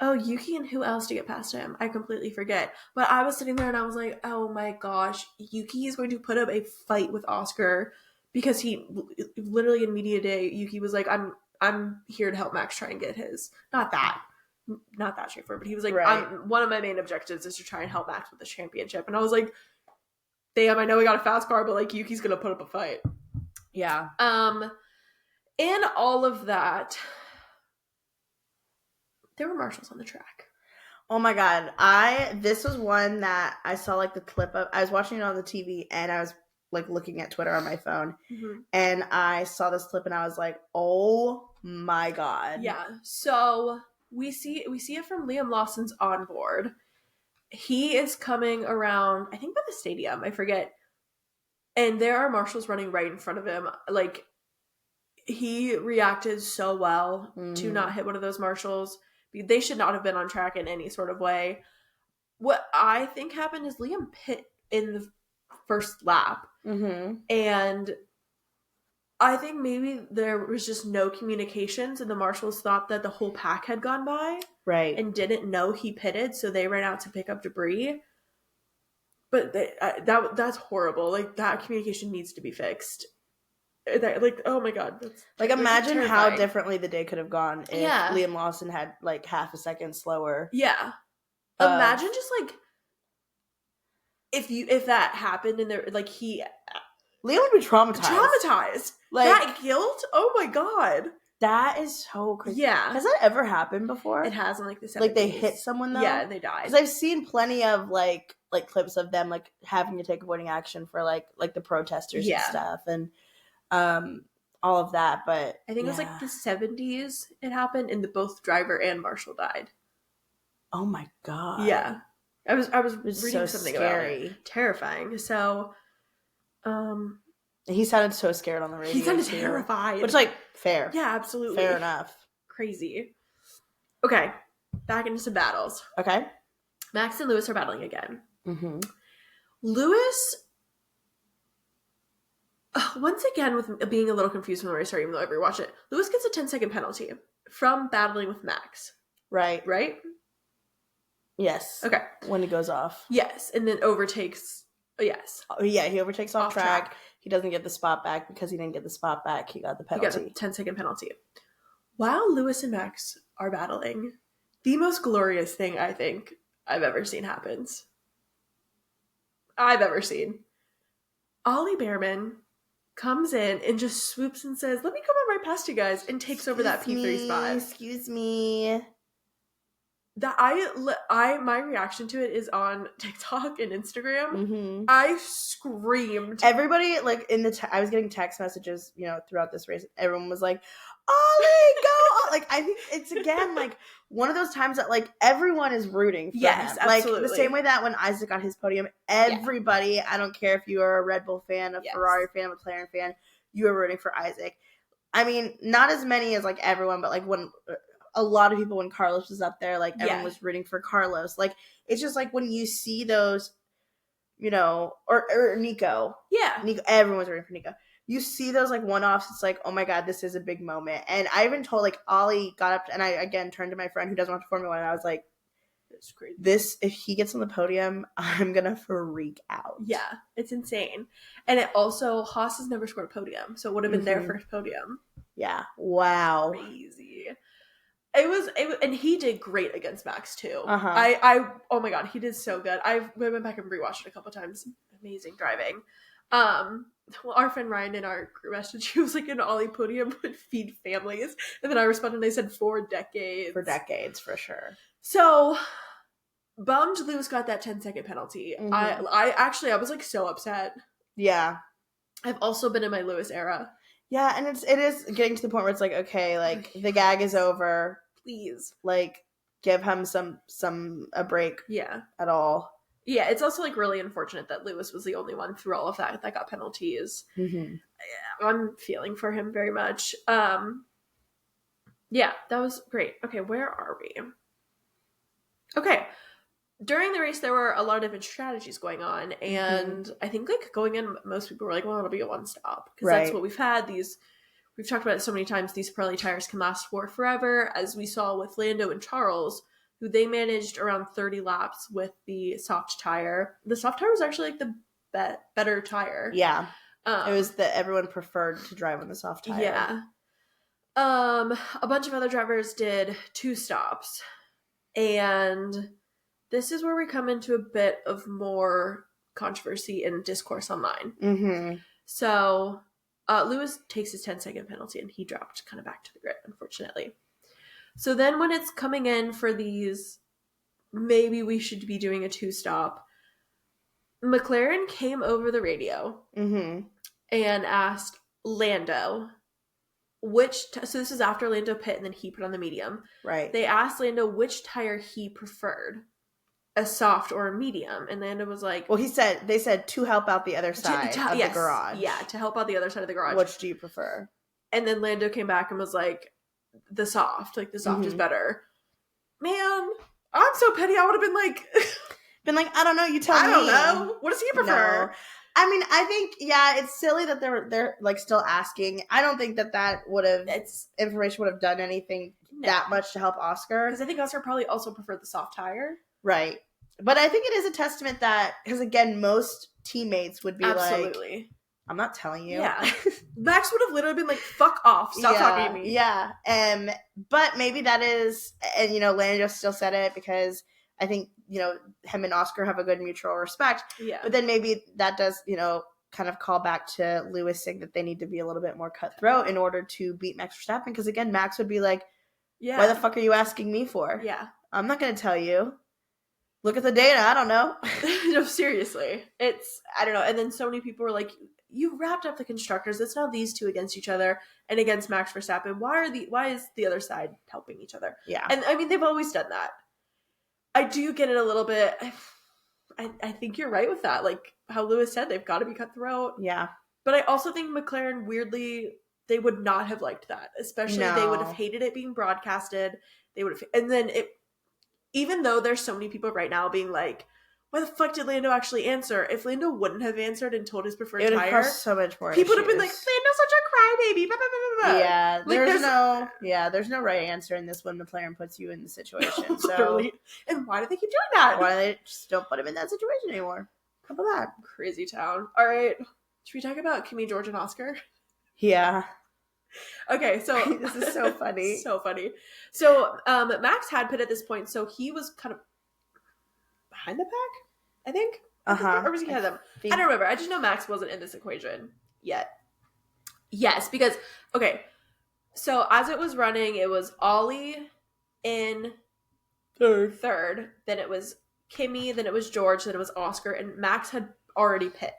Yuki and who else to get past him? I completely forget. But I was sitting there and I was like, oh my gosh, Yuki is going to put up a fight with Oscar, because he literally in media day, Yuki was like, I'm here to help Max try and get his. Not that straightforward, but he was like, right. One of my main objectives is to try and help Max with the championship. And I was like, damn, I know we got a fast car, but like, Yuki's gonna put up a fight. Yeah. In all of that, there were marshals on the track. Oh my god. This was one that I saw like the clip of. I was watching it on the TV and I was like looking at Twitter on my phone and I saw this clip and I was like, "Oh my god." Yeah. So we see it from Liam Lawson's onboard. He is coming around, I think by the stadium, I forget. And there are marshals running right in front of him. Like, he reacted so well to not hit one of those marshals. They should not have been on track in any sort of way. What I think happened is Liam pit in the first lap. And I think maybe there was just no communications and the marshals thought that the whole pack had gone by. Right. And didn't know he pitted, so they ran out to pick up debris. But that's horrible. Like, that communication needs to be fixed. Like, oh my god. Like, imagine how differently the day could have gone if Liam Lawson had like half a second slower. Yeah. Imagine just like if that happened and there like Liam would be traumatized. Like, that guilt? Oh my god. That is so crazy. Yeah. Has that ever happened before? It has in like the 70s. Like they hit someone though? Yeah, they died. Because I've seen plenty of like clips of them like having to take avoiding action for like the protesters and stuff and all of that. But I think it was like the 70s it happened and both driver and marshal died. Oh my god. Yeah. I was reading so something scary. about it. Terrifying. So he sounded so scared on the radio. He sounded terrified. Which, like, fair. Yeah, absolutely. Fair enough. Crazy. Okay, back into some battles. Okay. Max and Lewis are battling again. Lewis, once again, with being a little confused from the race, even though I rewatched it, Lewis gets a 10-second penalty from battling with Max. Right. Right? Yes. Okay. When he goes off. Yes, and then overtakes. Yes. Oh, yeah, he overtakes off track. He doesn't get the spot back because he didn't get the spot back. He got the penalty. He got a 10-second penalty. While Lewis and Max are battling, the most glorious thing I think I've ever seen happens. Ollie Behrman comes in and just swoops and says, "Let me come right past you guys," and takes over that P3 spot. Excuse me. That my reaction to it is on TikTok and Instagram. I screamed. Everybody, like, I was getting text messages, throughout this race. Everyone was like, "Ollie, go!" Like, I think it's again like one of those times that like everyone is rooting for him. Absolutely. Like the same way that when Isaac got his podium, everybody, I don't care if you are a Red Bull fan, a Ferrari fan, a McLaren fan, you are rooting for Isaac. I mean, not as many as like everyone, but like when a lot of people, when Carlos was up there, like everyone was rooting for Carlos. Like, it's just like when you see those, or Nico. Yeah. Nico, everyone's rooting for Nico. You see those like one-offs, it's like, oh my god, this is a big moment. And I even told like Ollie got up and I again turned to my friend who doesn't watch Formula One and I was like, "This is crazy. If he gets on the podium, I'm gonna freak out." Yeah, it's insane. And it also, Haas has never scored a podium, so it would have been their first podium. Yeah. Wow. Crazy. It was, and he did great against Max too. Oh my god, he did so good. I went back and rewatched it a couple times. Amazing driving. Well, our friend Ryan in our group message, he was like, "An Ollie podium would feed families," and then I responded and I said 4 decades. For decades, for sure. So bummed Lewis got that 10-second penalty. I was like so upset. Yeah. I've also been in my Lewis era. Yeah, and it is getting to the point where it's like, okay, like the gag is over. Please, like, give him a break. Yeah, at all. Yeah, it's also like really unfortunate that Lewis was the only one through all of that got penalties. I'm feeling for him very much. Yeah, that was great. Okay, where are we? Okay. During the race, there were a lot of different strategies going on, and I think like going in, most people were like, "Well, it'll be a one stop," because that's what we've had. We've talked about it so many times. These Pirelli tires can last forever, as we saw with Lando and Charles, who they managed around 30 laps with the soft tire. The soft tire was actually like the better tire. Yeah, it was that everyone preferred to drive on the soft tire. Yeah. A bunch of other drivers did 2 stops, and this is where we come into a bit of more controversy and discourse online. So Lewis takes his 10-second penalty and he dropped kind of back to the grid, unfortunately. So then when it's coming in for these maybe we should be doing a 2-stop. McLaren came over the radio and asked Lando so this is after Lando pit and then he put on the medium. Right. They asked Lando which tire he preferred, a soft or a medium, and Lando was like, well, they said to help out the other side of the garage. Yeah, to help out the other side of the garage. Which do you prefer? And then Lando came back and was like, the soft. Like, the soft is better. Man, I'm so petty. I would have been like, I don't know, you tell me. I don't know. What does he prefer? No. I mean, I think, yeah, it's silly that they're like still asking. I don't think that information would have done anything that much to help Oscar. Because I think Oscar probably also preferred the soft tire. Right. But I think it is a testament that, because again, most teammates would be like, I'm not telling you. Yeah. Max would have literally been like, fuck off. Stop talking to me. Yeah. But maybe that is, and, Lando still said it because I think, him and Oscar have a good mutual respect. Yeah. But then maybe that does, kind of call back to Lewis saying that they need to be a little bit more cutthroat in order to beat Max Verstappen. Because again, Max would be like, why the fuck are you asking me for? Yeah. I'm not going to tell you. Look at the data. I don't know. No, seriously. I don't know. And then so many people were like, you wrapped up the constructors. It's now these two against each other and against Max Verstappen. Why is the other side helping each other? Yeah. And I mean, they've always done that. I do get it a little bit. I think you're right with that. Like how Lewis said, they've got to be cutthroat. Yeah. But I also think McLaren, weirdly, they would not have liked that. Especially they would have hated it being broadcasted. They would have, and then even though there's so many people right now being like, why the fuck did Lando actually answer? If Lando wouldn't have answered and told his preferred tire, it would have caused so much more people would have been like, Lando's such a crybaby. Blah, blah, blah, blah. Yeah, there's no right answer in this when McLaren puts you in the situation. So, and why do they keep doing that? Why they just don't put him in that situation anymore? How about that? Crazy town. All right, should we talk about Kimi, George, and Oscar? Yeah. Okay, so this is so funny. So funny. So Max had pit at this point, so he was kind of behind the pack, I think. Or was he ahead of them? I don't remember. I just know Max wasn't in this equation yet. Yes, because, okay, so as it was running, it was Ollie in third, then it was Kimi, then it was George, then it was Oscar, and Max had already pit.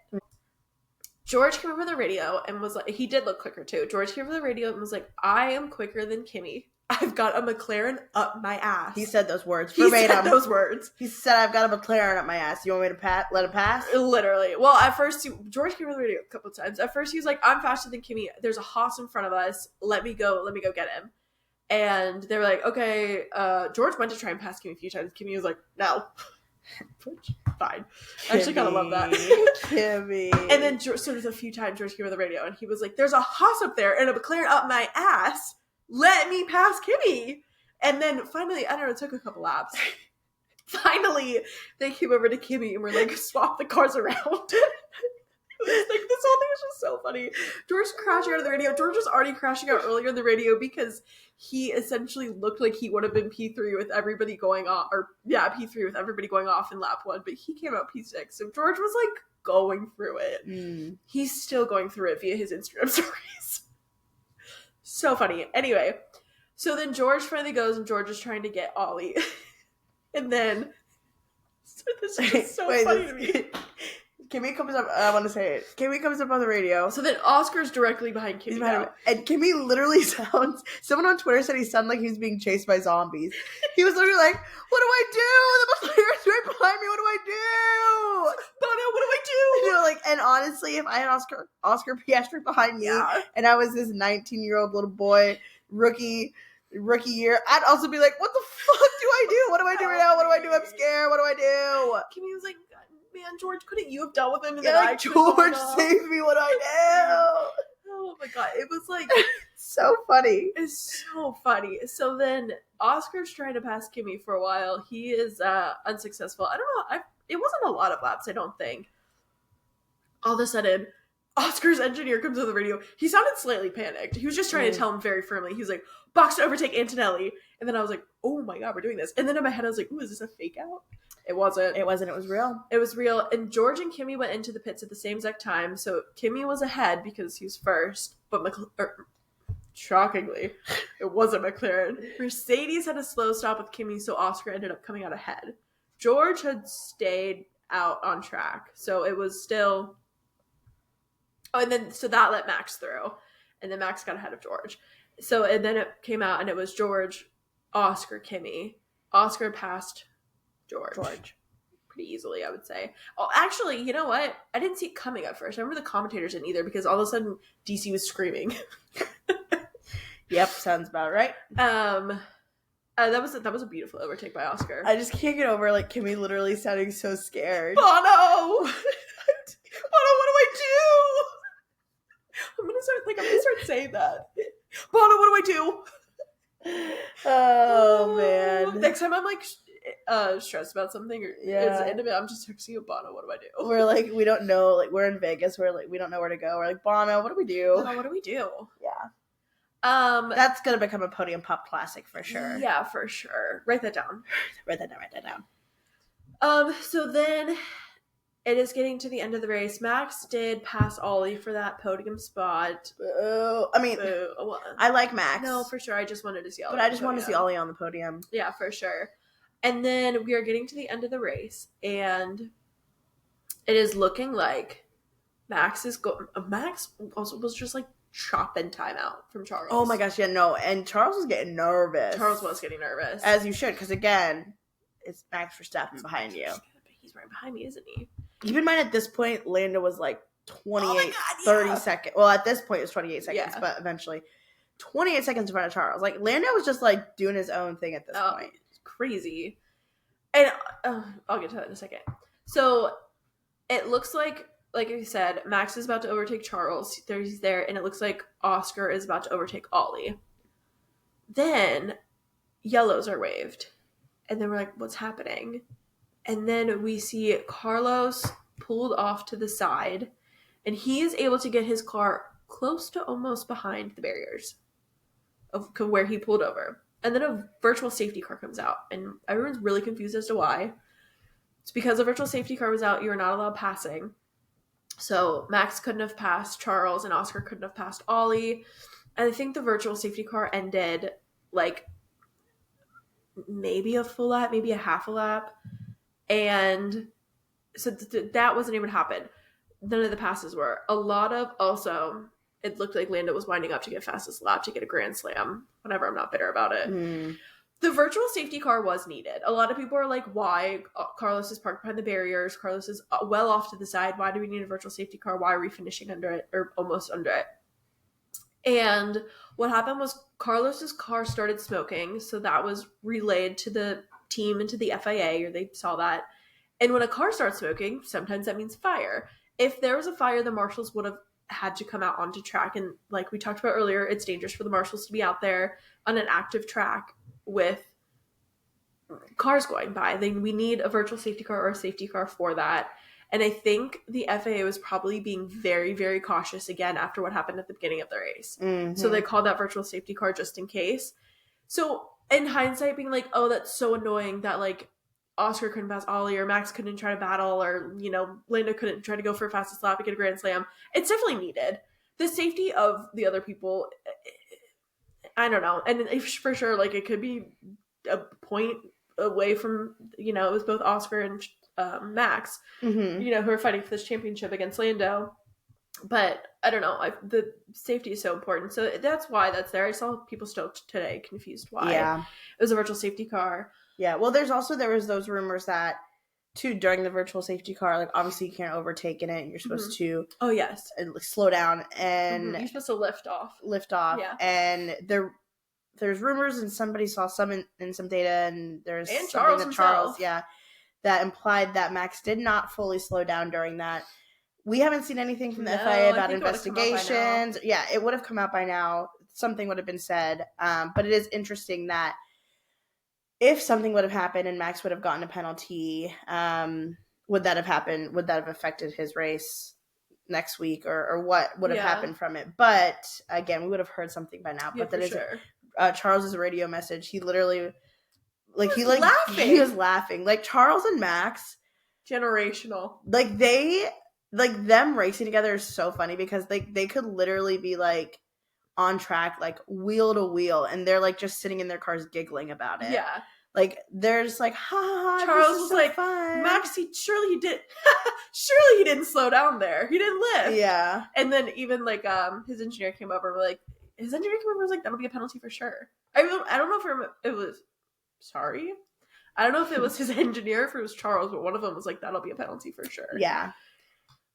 George came over the radio and was like, he did look quicker too. George came over the radio and was like, I am quicker than Kimi. I've got a McLaren up my ass. He said those words. Verbatim. He said those words. He said, I've got a McLaren up my ass. You want me to let it pass? Literally. Well, at first, George came over the radio a couple of times. At first, he was like, I'm faster than Kimi. There's a Haas in front of us. Let me go get him. And they were like, okay. George went to try and pass Kimi a few times. Kimi was like, no. Fine. I actually kind of love that. Kimmy. And then sort of a few times George came over the radio and he was like, there's a Haas up there and a McLaren up my ass. Let me pass Kimi. And then finally, I don't know, it took a couple laps. Finally, they came over to Kimi and were like, swap the cars around. Like, this whole thing is just so funny. George crashing out of the radio. George was already crashing out earlier in the radio because he essentially looked like he would have been P3 with everybody going off, P3 with everybody going off in lap 1, but he came out P6. So George was like going through it. He's still going through it via his Instagram stories. So funny. Anyway, so then George finally goes and George is trying to get Ollie. And then, so this is just so funny to me. Kimmy comes up, I want to say it. Kimmy comes up on the radio. So then Oscar's directly behind Kimmy now. And Kimmy literally sounds, someone on Twitter said he sounded like he was being chased by zombies. He was literally like, what do I do? The McLaren's right behind me, what do I do? Bono, what do I do? And honestly, if I had Oscar Piastri behind me, and I was this 19-year-old little boy, rookie year, I'd also be like, what the fuck do I do? What do I do right now? What do I do? I'm scared. What do I do? Kimmy was like, man, George, couldn't you have dealt with him? And then George, save me. What do I do? Oh my god, it was like so funny. It's so funny. So then Oscar's trying to pass Kimmy for a while. He is unsuccessful. I don't know. It wasn't a lot of laps, I don't think. All of a sudden, Oscar's engineer comes on the radio. He sounded slightly panicked. He was just trying to tell him very firmly. He was like, box to overtake Antonelli. And then I was like, oh my god, we're doing this. And then in my head, I was like, ooh, is this a fake out? It wasn't. It wasn't. It was real. It was real. And George and Kimmy went into the pits at the same exact time. So Kimmy was ahead because he was first. But shockingly, it wasn't McLaren. Mercedes had a slow stop with Kimmy, so Oscar ended up coming out ahead. George had stayed out on track, so it was still. Oh, and then so that let Max through, and then Max got ahead of George. So and then it came out, and it was George, Oscar, Kimmy. Oscar passed George pretty easily, I would say. Oh, actually, you know what? I didn't see it coming at first. I remember the commentators didn't either because all of a sudden DC was screaming. Yep, sounds about right. That was a beautiful overtake by Oscar. I just can't get over like Kimmy literally sounding so scared. Bono! Bono, what do I do? I'm gonna start saying that. Bono, what do I do? Oh man! Next time I'm like stressed about something or it's intimate, I'm just texting you, Bono, what do I do? We're like, we don't know, like we're in Vegas, we're like we don't know where to go. We're like, Bono, what do we do? Bono, what do we do? Yeah. That's gonna become a Podium pop classic for sure. Yeah, for sure. Write that down. Write that down. So then it is getting to the end of the race. Max did pass Ollie for that podium spot. I mean, I like Max. No, for sure. I just wanted to see Ollie. But I just want to see Ollie on the podium. Yeah, for sure. And then we are getting to the end of the race, and it is looking like Max also was just like chopping time out from Charles. Oh my gosh, yeah, no. And Charles was getting nervous. Charles was getting nervous. As you should, because again, it's Max Verstappen behind you. But he's right behind me, isn't he? Keep in mind at this point, Lando was like 30 seconds. Well, at this point, it was 28 seconds, but eventually 28 seconds in front of Charles. Like, Lando was just like doing his own thing at this point. Crazy. And I'll get to that in a second. So it looks like I said, Max is about to overtake Charles. He's there, and it looks like Oscar is about to overtake Ollie. Then yellows are waved. And then we're like, what's happening? And then we see Carlos pulled off to the side, and he is able to get his car close to almost behind the barriers of where he pulled over. And then a virtual safety car comes out, and everyone's really confused as to why. It's because a virtual safety car was out, you are not allowed passing. So Max couldn't have passed Charles, and Oscar couldn't have passed Ollie. And I think the virtual safety car ended like maybe a full lap, maybe a half a lap. And so that wasn't even happen. None of the passes were. It looked like Lando was winding up to get fastest lap to get a grand slam. Whatever, I'm not bitter about it. The virtual safety car was needed. A lot of people are like, why? Carlos is parked behind the barriers. Carlos is well off to the side. Why do we need a virtual safety car? Why are we finishing under it or almost under it? And what happened was Carlos's car started smoking. So that was relayed to the team and to the FIA, or they saw that. And when a car starts smoking, sometimes that means fire. If there was a fire, the marshals would have had to come out onto track. And like we talked about earlier, it's dangerous for the marshals to be out there on an active track with cars going by. We need a virtual safety car or a safety car for that. And I think the FAA was probably being very, very cautious again after what happened at the beginning of the race. So they called that virtual safety car just in case. So in hindsight, being like, oh, that's so annoying that like Oscar couldn't pass Ollie, or Max couldn't try to battle, or, you know, Lando couldn't try to go for fastest lap and get a grand slam. It's definitely needed. The safety of the other people, I don't know. And for sure, like, it could be a point away from, you know, it was both Oscar and Max, you know, who are fighting for this championship against Lando. But I don't know. The safety is so important. So that's why that's there. I saw people still today confused why. Yeah. It was a virtual safety car. Yeah. Well, there was those rumors that, too, during the virtual safety car, like, obviously you can't overtake in it, and you're supposed to... Oh, yes. Slow down, and... You're supposed to lift off. Yeah. And there's rumors, and somebody saw some in some data, and there's and Charles himself. That implied that Max did not fully slow down during that. We haven't seen anything from the FIA about investigations. Yeah, it would have come out by now. Something would have been said. But it is interesting that if something would have happened and Max would have gotten a penalty, would that have happened? Would that have affected his race next week, or what would have happened from it? But again, we would have heard something by now. But that is Charles's radio message. He literally, he was laughing. Like, Charles and Max, generational. Like, them racing together is so funny because they could literally be like on track, like wheel to wheel, and they're like just sitting in their cars giggling about it. Yeah. Like, they're just like, ha ha ha, Charles this is was so like, fun. Max, surely he didn't slow down there. He didn't lift. Yeah. And then even like his engineer came over and was like, that'll be a penalty for sure. I don't know if it was sorry. I don't know if it was his engineer or if it was Charles, but one of them was like, that'll be a penalty for sure. Yeah.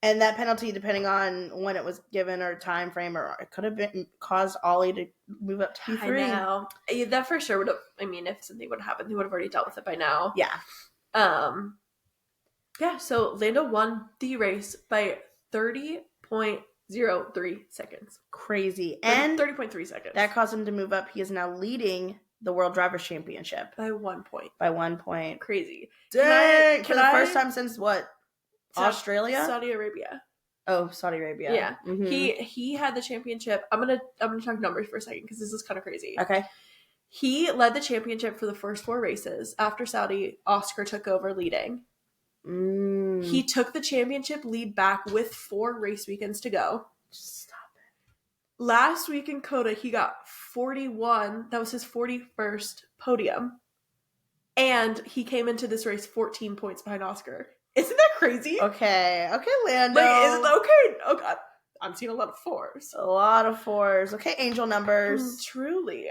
And that penalty, depending on when it was given or time frame, or it could have been caused Ollie to move up to P3. I know. That for sure would have, I mean, if something would have happened, he would have already dealt with it by now. Yeah. Yeah, so Lando won the race by 30.03 seconds. Crazy. And 30.3 seconds. That caused him to move up. He is now leading the World Drivers' Championship. By 1 point. By 1 point. Crazy. Dang! For the first time since what? Australia? Saudi Arabia. Oh, Saudi Arabia. Yeah. Mm-hmm. He had the championship. I'm gonna talk numbers for a second because this is kind of crazy. Okay. He led the championship for the first 4 races. After Saudi, Oscar took over leading. He took the championship lead back with 4 race weekends to go. Stop it. Last week in Coda, he got 41. That was his 41st podium. And he came into this race 14 points behind Oscar. Isn't that crazy? Okay, Lando. Like, is it okay? Oh, God. I'm seeing a lot of 4s. A lot of 4s. Okay, angel numbers. Truly.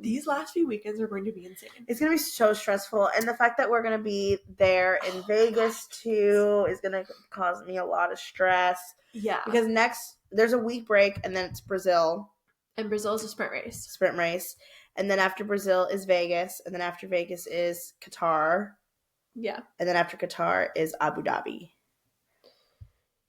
These last few weekends are going to be insane. It's going to be so stressful. And the fact that we're going to be there in Vegas, too, is going to cause me a lot of stress. Yeah. Because there's a week break, and then it's Brazil. And Brazil is a sprint race. And then after Brazil is Vegas. And then after Vegas is Qatar. Yeah. And then after Qatar is Abu Dhabi.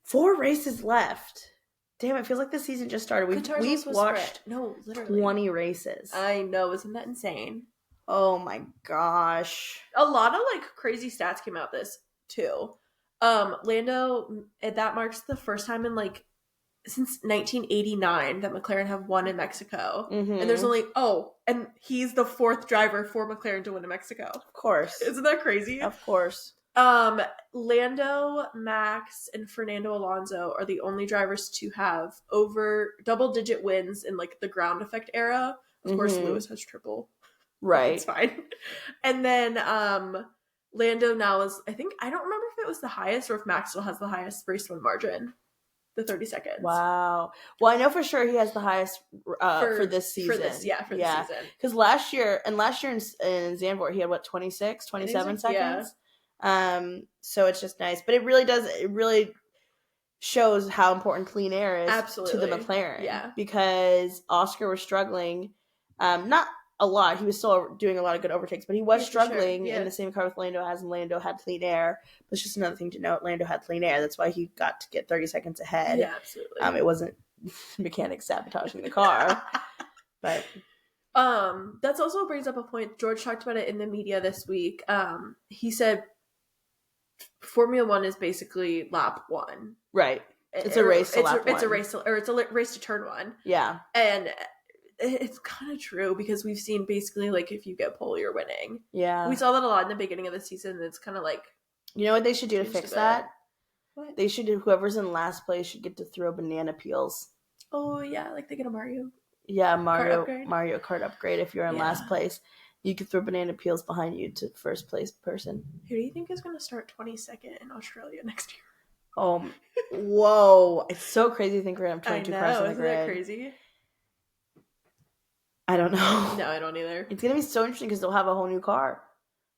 4 races left. Damn, it feels like the season just started. We've watched literally 20 races. I know. Isn't that insane? Oh my gosh. A lot of like crazy stats came out this too. Lando, that marks the first time in like since 1989 that McLaren have won in Mexico. Mm-hmm. And there's only and he's the 4th driver for McLaren to win in Mexico. Of course. Isn't that crazy? Of course. Lando, Max, and Fernando Alonso are the only drivers to have over double-digit wins in like the ground effect era. Of course, Lewis has triple. Right. It's fine. And then Lando now is, I don't remember if it was the highest or if Max still has the highest race win margin. The 30 seconds. Wow. Well, I know for sure he has the highest for this season. For this season. Because last year in Zandvoort, he had 26, 27 seconds. Yeah. So it's just nice. But it really shows how important clean air is to the McLaren. Yeah. Because Oscar was struggling. Not a lot. He was still doing a lot of good overtakes, but he was struggling in the same car with Lando has, and Lando had clean air. But it's just another thing to note. Lando had clean air. That's why he got to get 30 seconds ahead. Yeah, absolutely. It wasn't mechanics sabotaging the car. But that's also brings up a point. George talked about it in the media this week. He said Formula 1 is basically lap 1. Right. It's a race to lap 1. It's a race to turn 1. Yeah. And it's kind of true because we've seen basically like if you get pole, you're winning. Yeah. We saw that a lot in the beginning of the season. And it's kind of like, you know what they should do to fix that? What? They should do, whoever's in last place should get to throw banana peels. Oh yeah, like they get a Mario. Yeah, Mario Kart upgrade. If you're in last place, you could throw banana peels behind you to first place person. Who do you think is going to start 22nd in Australia next year? Oh, whoa! It's so crazy to think we're gonna have 22 cars on the Isn't grid. that crazy? I don't know. No, I don't either. It's gonna be so interesting because they'll have a whole new car.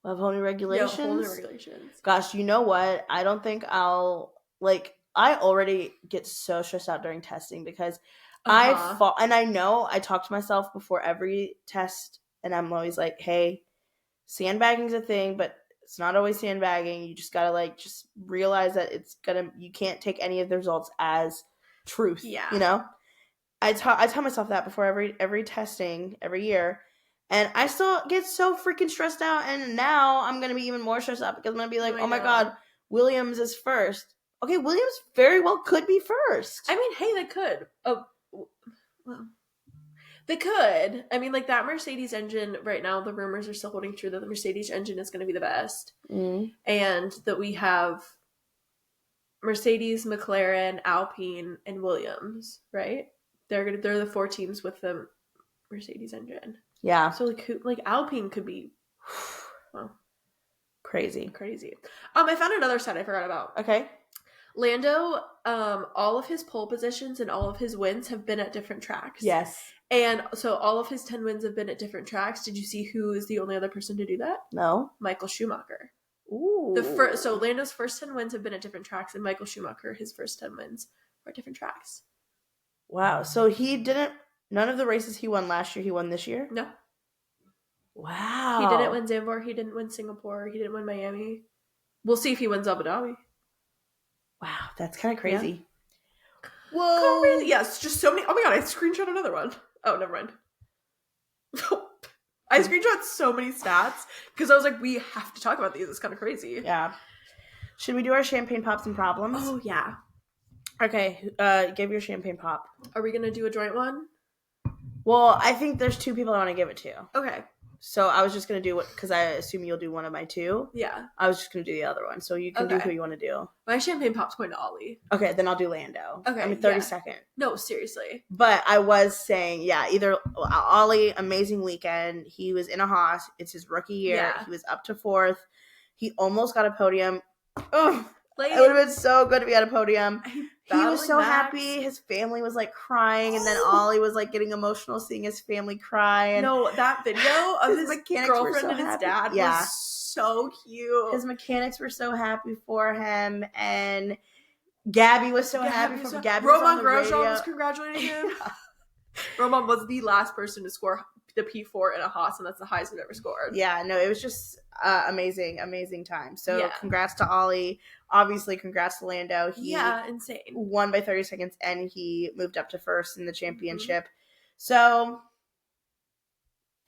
We'll have whole new regulations. Yeah, whole new regulations. Gosh, you know what? I don't think I'll I already get so stressed out during testing because I fall, and I know I talk to myself before every test, and I'm always like, "Hey, sandbagging's a thing, but it's not always sandbagging. You just gotta just realize that you can't take any of the results as truth. Yeah, you know." I tell myself that before every testing every year, and I still get so freaking stressed out. And now I'm gonna be even more stressed out because I'm gonna be like, "Oh my god, Williams is first." Okay, Williams very well could be first. I mean, hey, they could. Oh, well, they could. I mean, like that Mercedes engine right now, the rumors are still holding true that the Mercedes engine is going to be the best. And that we have Mercedes, McLaren, Alpine, and Williams, right? They're the 4 teams with the Mercedes engine. Yeah. So like Alpine could be Well, Crazy. I found another stat I forgot about. Okay. Lando, all of his pole positions and all of his wins have been at different tracks. Yes. And so all of his 10 wins have been at different tracks. Did you see who is the only other person to do that? No. Michael Schumacher. Ooh. So Lando's first 10 wins have been at different tracks, and Michael Schumacher, his first 10 wins were at different tracks. Wow. So he didn't, none of the races he won last year, he won this year? No. Wow. He didn't win Zandvoort. He didn't win Singapore. He didn't win Miami. We'll see if he wins Abu Dhabi. Wow. That's kind of crazy. Yeah. Whoa. Crazy. Yes, just so many. Oh my god, I screenshot another one. Oh, never mind. I screenshot so many stats because I was like, we have to talk about these. It's kind of crazy. Yeah. Should we do our champagne pops and problems? Oh, yeah. Okay. Give your champagne pop. Are we going to do a joint one? Well, I think there's two people I want to give it to. Okay. So I was just going to do it because I assume you'll do one of my two. Yeah. I was just going to do the other one. So you can do who you want to do. My champagne pop's going to Ollie. Okay, then I'll do Lando. Okay. I mean, 32nd. No, seriously. But I was saying, yeah, either Ollie, amazing weekend. He was in a Haas. It's his rookie year. Yeah. He was up to 4th. He almost got a podium. Ugh. Like, it would have been so good to be at a podium. He was so Max. happy. His family was like crying, and then Ollie was like getting emotional seeing his family cry. And no, that video of his girlfriend so and his happy. dad was so cute. His mechanics were so happy for him, and Gabby was so happy for him. Gabby Roman was Grosjean was congratulating him. Yeah. Roman was the last person to score the P4 in a Haas, and that's the highest we've ever scored. Yeah, no, it was just amazing time. So congrats to Ollie. Obviously, congrats to Lando. He insane. Won by 30 seconds, and he moved up to first in the championship. Mm-hmm. So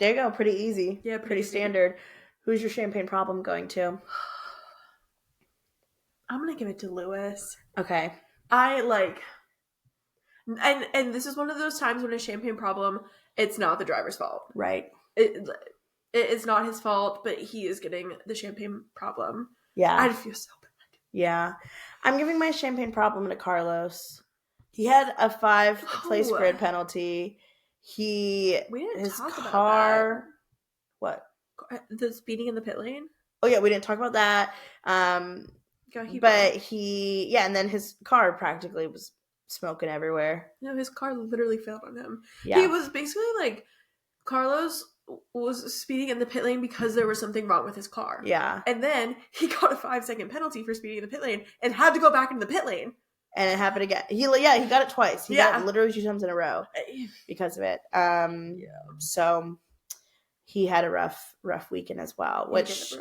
there you go. Pretty easy. Yeah, pretty standard. Who's your champagne problem going to? I'm gonna give it to Lewis. Okay. And this is one of those times when a champagne problem, it's not the driver's fault. Right. It is not his fault, but he is getting the champagne problem. Yeah. I feel so bad. Yeah. I'm giving my champagne problem to Carlos. He had a 5-place grid penalty. We didn't talk about that. What? The speeding in the pit lane? Oh, yeah, we didn't talk about that. And then his car practically was smoking everywhere. No, his car literally failed on him. Yeah. He was basically like, Carlos was speeding in the pit lane because there was something wrong with his car. Yeah. And then he got a 5-second penalty for speeding in the pit lane and had to go back into the pit lane. And it happened again. He got it twice. He got it literally 2 times in a row because of it. So he had a rough weekend as well. Which,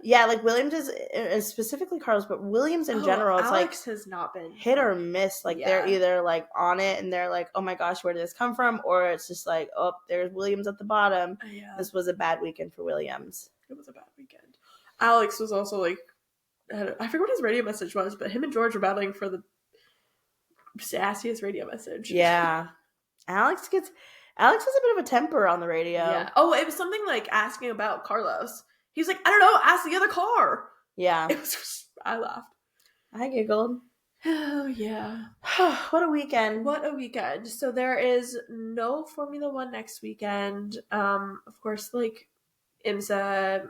like Williams is specifically Carlos, but Williams in general, it's Alex has not been hit or miss. Like they're either like on it and they're like, oh my gosh, where did this come from? Or it's just like, oh, there's Williams at the bottom. Yeah. This was a bad weekend for Williams. It was a bad weekend. Alex was also like, I forget what his radio message was, but him and George were battling for the sassiest radio message. Yeah. Alex has a bit of a temper on the radio. Yeah. Oh, it was something like asking about Carlos. He was like, I don't know, ask the other car. Yeah. I laughed. I giggled. Oh, yeah. What a weekend. So there is no Formula One next weekend. Of course, like, IMSA,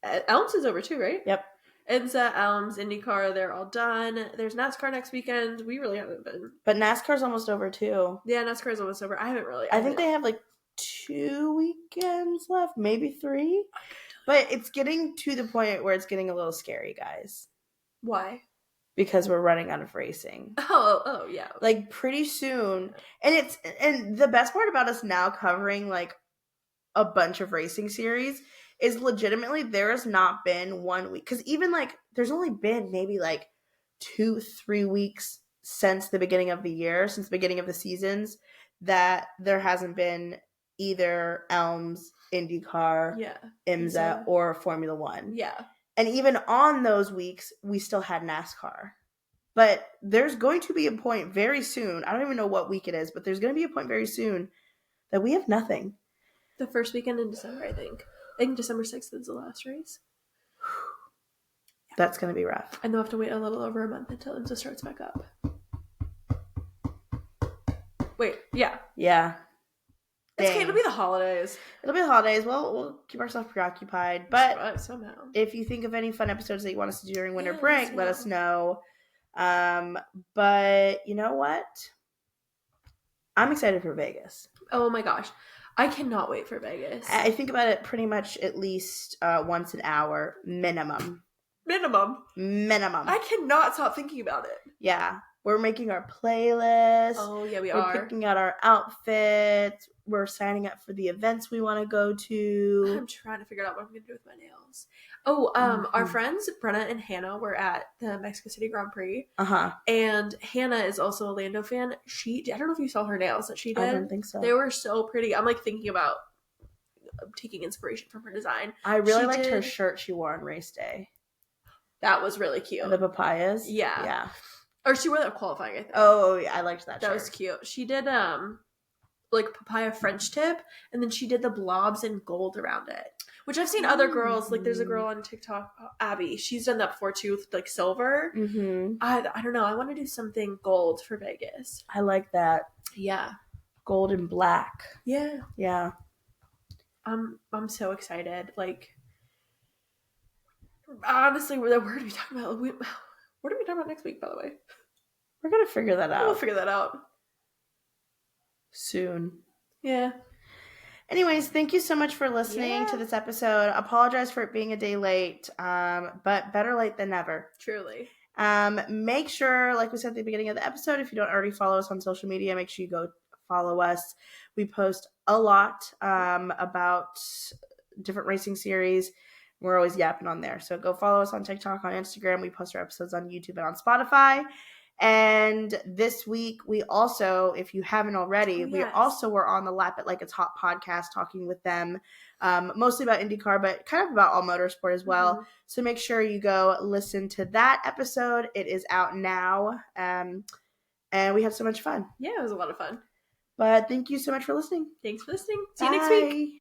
Elms is over too, right? Yep. IMSA, Elms, IndyCar, they're all done. There's NASCAR next weekend. We really haven't been. But NASCAR's almost over too. Yeah, NASCAR's almost over. I think they have like 2 weekends left, maybe 3. But it's getting to the point where it's getting a little scary, guys. Why? Because we're running out of racing. Oh yeah. Like pretty soon. And the best part about us now covering like a bunch of racing series is legitimately there has not been 1 week. Because even like there's only been maybe like 2-3 weeks since the beginning of the year, since the beginning of the seasons, that there hasn't been either Elms, IndyCar, IMSA, or Formula One. Yeah. And even on those weeks, we still had NASCAR. But there's going to be a point very soon, I don't even know what week it is, but there's going to be a point very soon that we have nothing. The first weekend in December, I think. I think December 6th is the last race. That's going to be rough. And they'll have to wait a little over a month until IMSA starts back up. Wait, yeah. Yeah. It's okay. It'll be the holidays. It'll be the holidays. We'll keep ourselves preoccupied. But somehow, if you think of any fun episodes that you want us to do during winter break, let us know. But you know what? I'm excited for Vegas. Oh my gosh. I cannot wait for Vegas. I think about it pretty much at least once an hour minimum. Minimum. I cannot stop thinking about it. Yeah. We're making our playlist. Oh, yeah, We're picking out our outfits. We're signing up for the events we want to go to. I'm trying to figure out what I'm going to do with my nails. Oh, our friends Brenna and Hannah were at the Mexico City Grand Prix. Uh-huh. And Hannah is also a Lando fan. I don't know if you saw her nails that she did. I don't think so. They were so pretty. I'm like thinking about taking inspiration from her design. I really liked her shirt she wore on race day. That was really cute. The papayas? Yeah. Yeah. Or she wore that qualifying, I think. Oh, yeah. I liked that shirt. That was cute. She did, like, papaya French tip, and then she did the blobs in gold around it. Which I've seen other girls, like, there's a girl on TikTok, Abby. She's done that before, too, with, like, silver. Mm-hmm. I don't know. I want to do something gold for Vegas. I like that. Yeah. Gold and black. Yeah. Yeah. I'm so excited. Like, honestly, what are we talking about? What are we talking about next week, by the way? We're going to figure that out. We'll figure that out. Soon. Yeah. Anyways, thank you so much for listening to this episode. Apologize for it being a day late, but better late than never. Truly. Make sure, like we said at the beginning of the episode, if you don't already follow us on social media, make sure you go follow us. We post a lot about different racing series. We're always yapping on there. So go follow us on TikTok, on Instagram. We post our episodes on YouTube and on Spotify. And this week, we also, if you haven't already, we also were on the Lap It Like It's Hot podcast talking with them, mostly about IndyCar, but kind of about all motorsport as well. Mm-hmm. So make sure you go listen to that episode. It is out now. And we had so much fun. Yeah, it was a lot of fun. But thank you so much for listening. Thanks for listening. See you next week.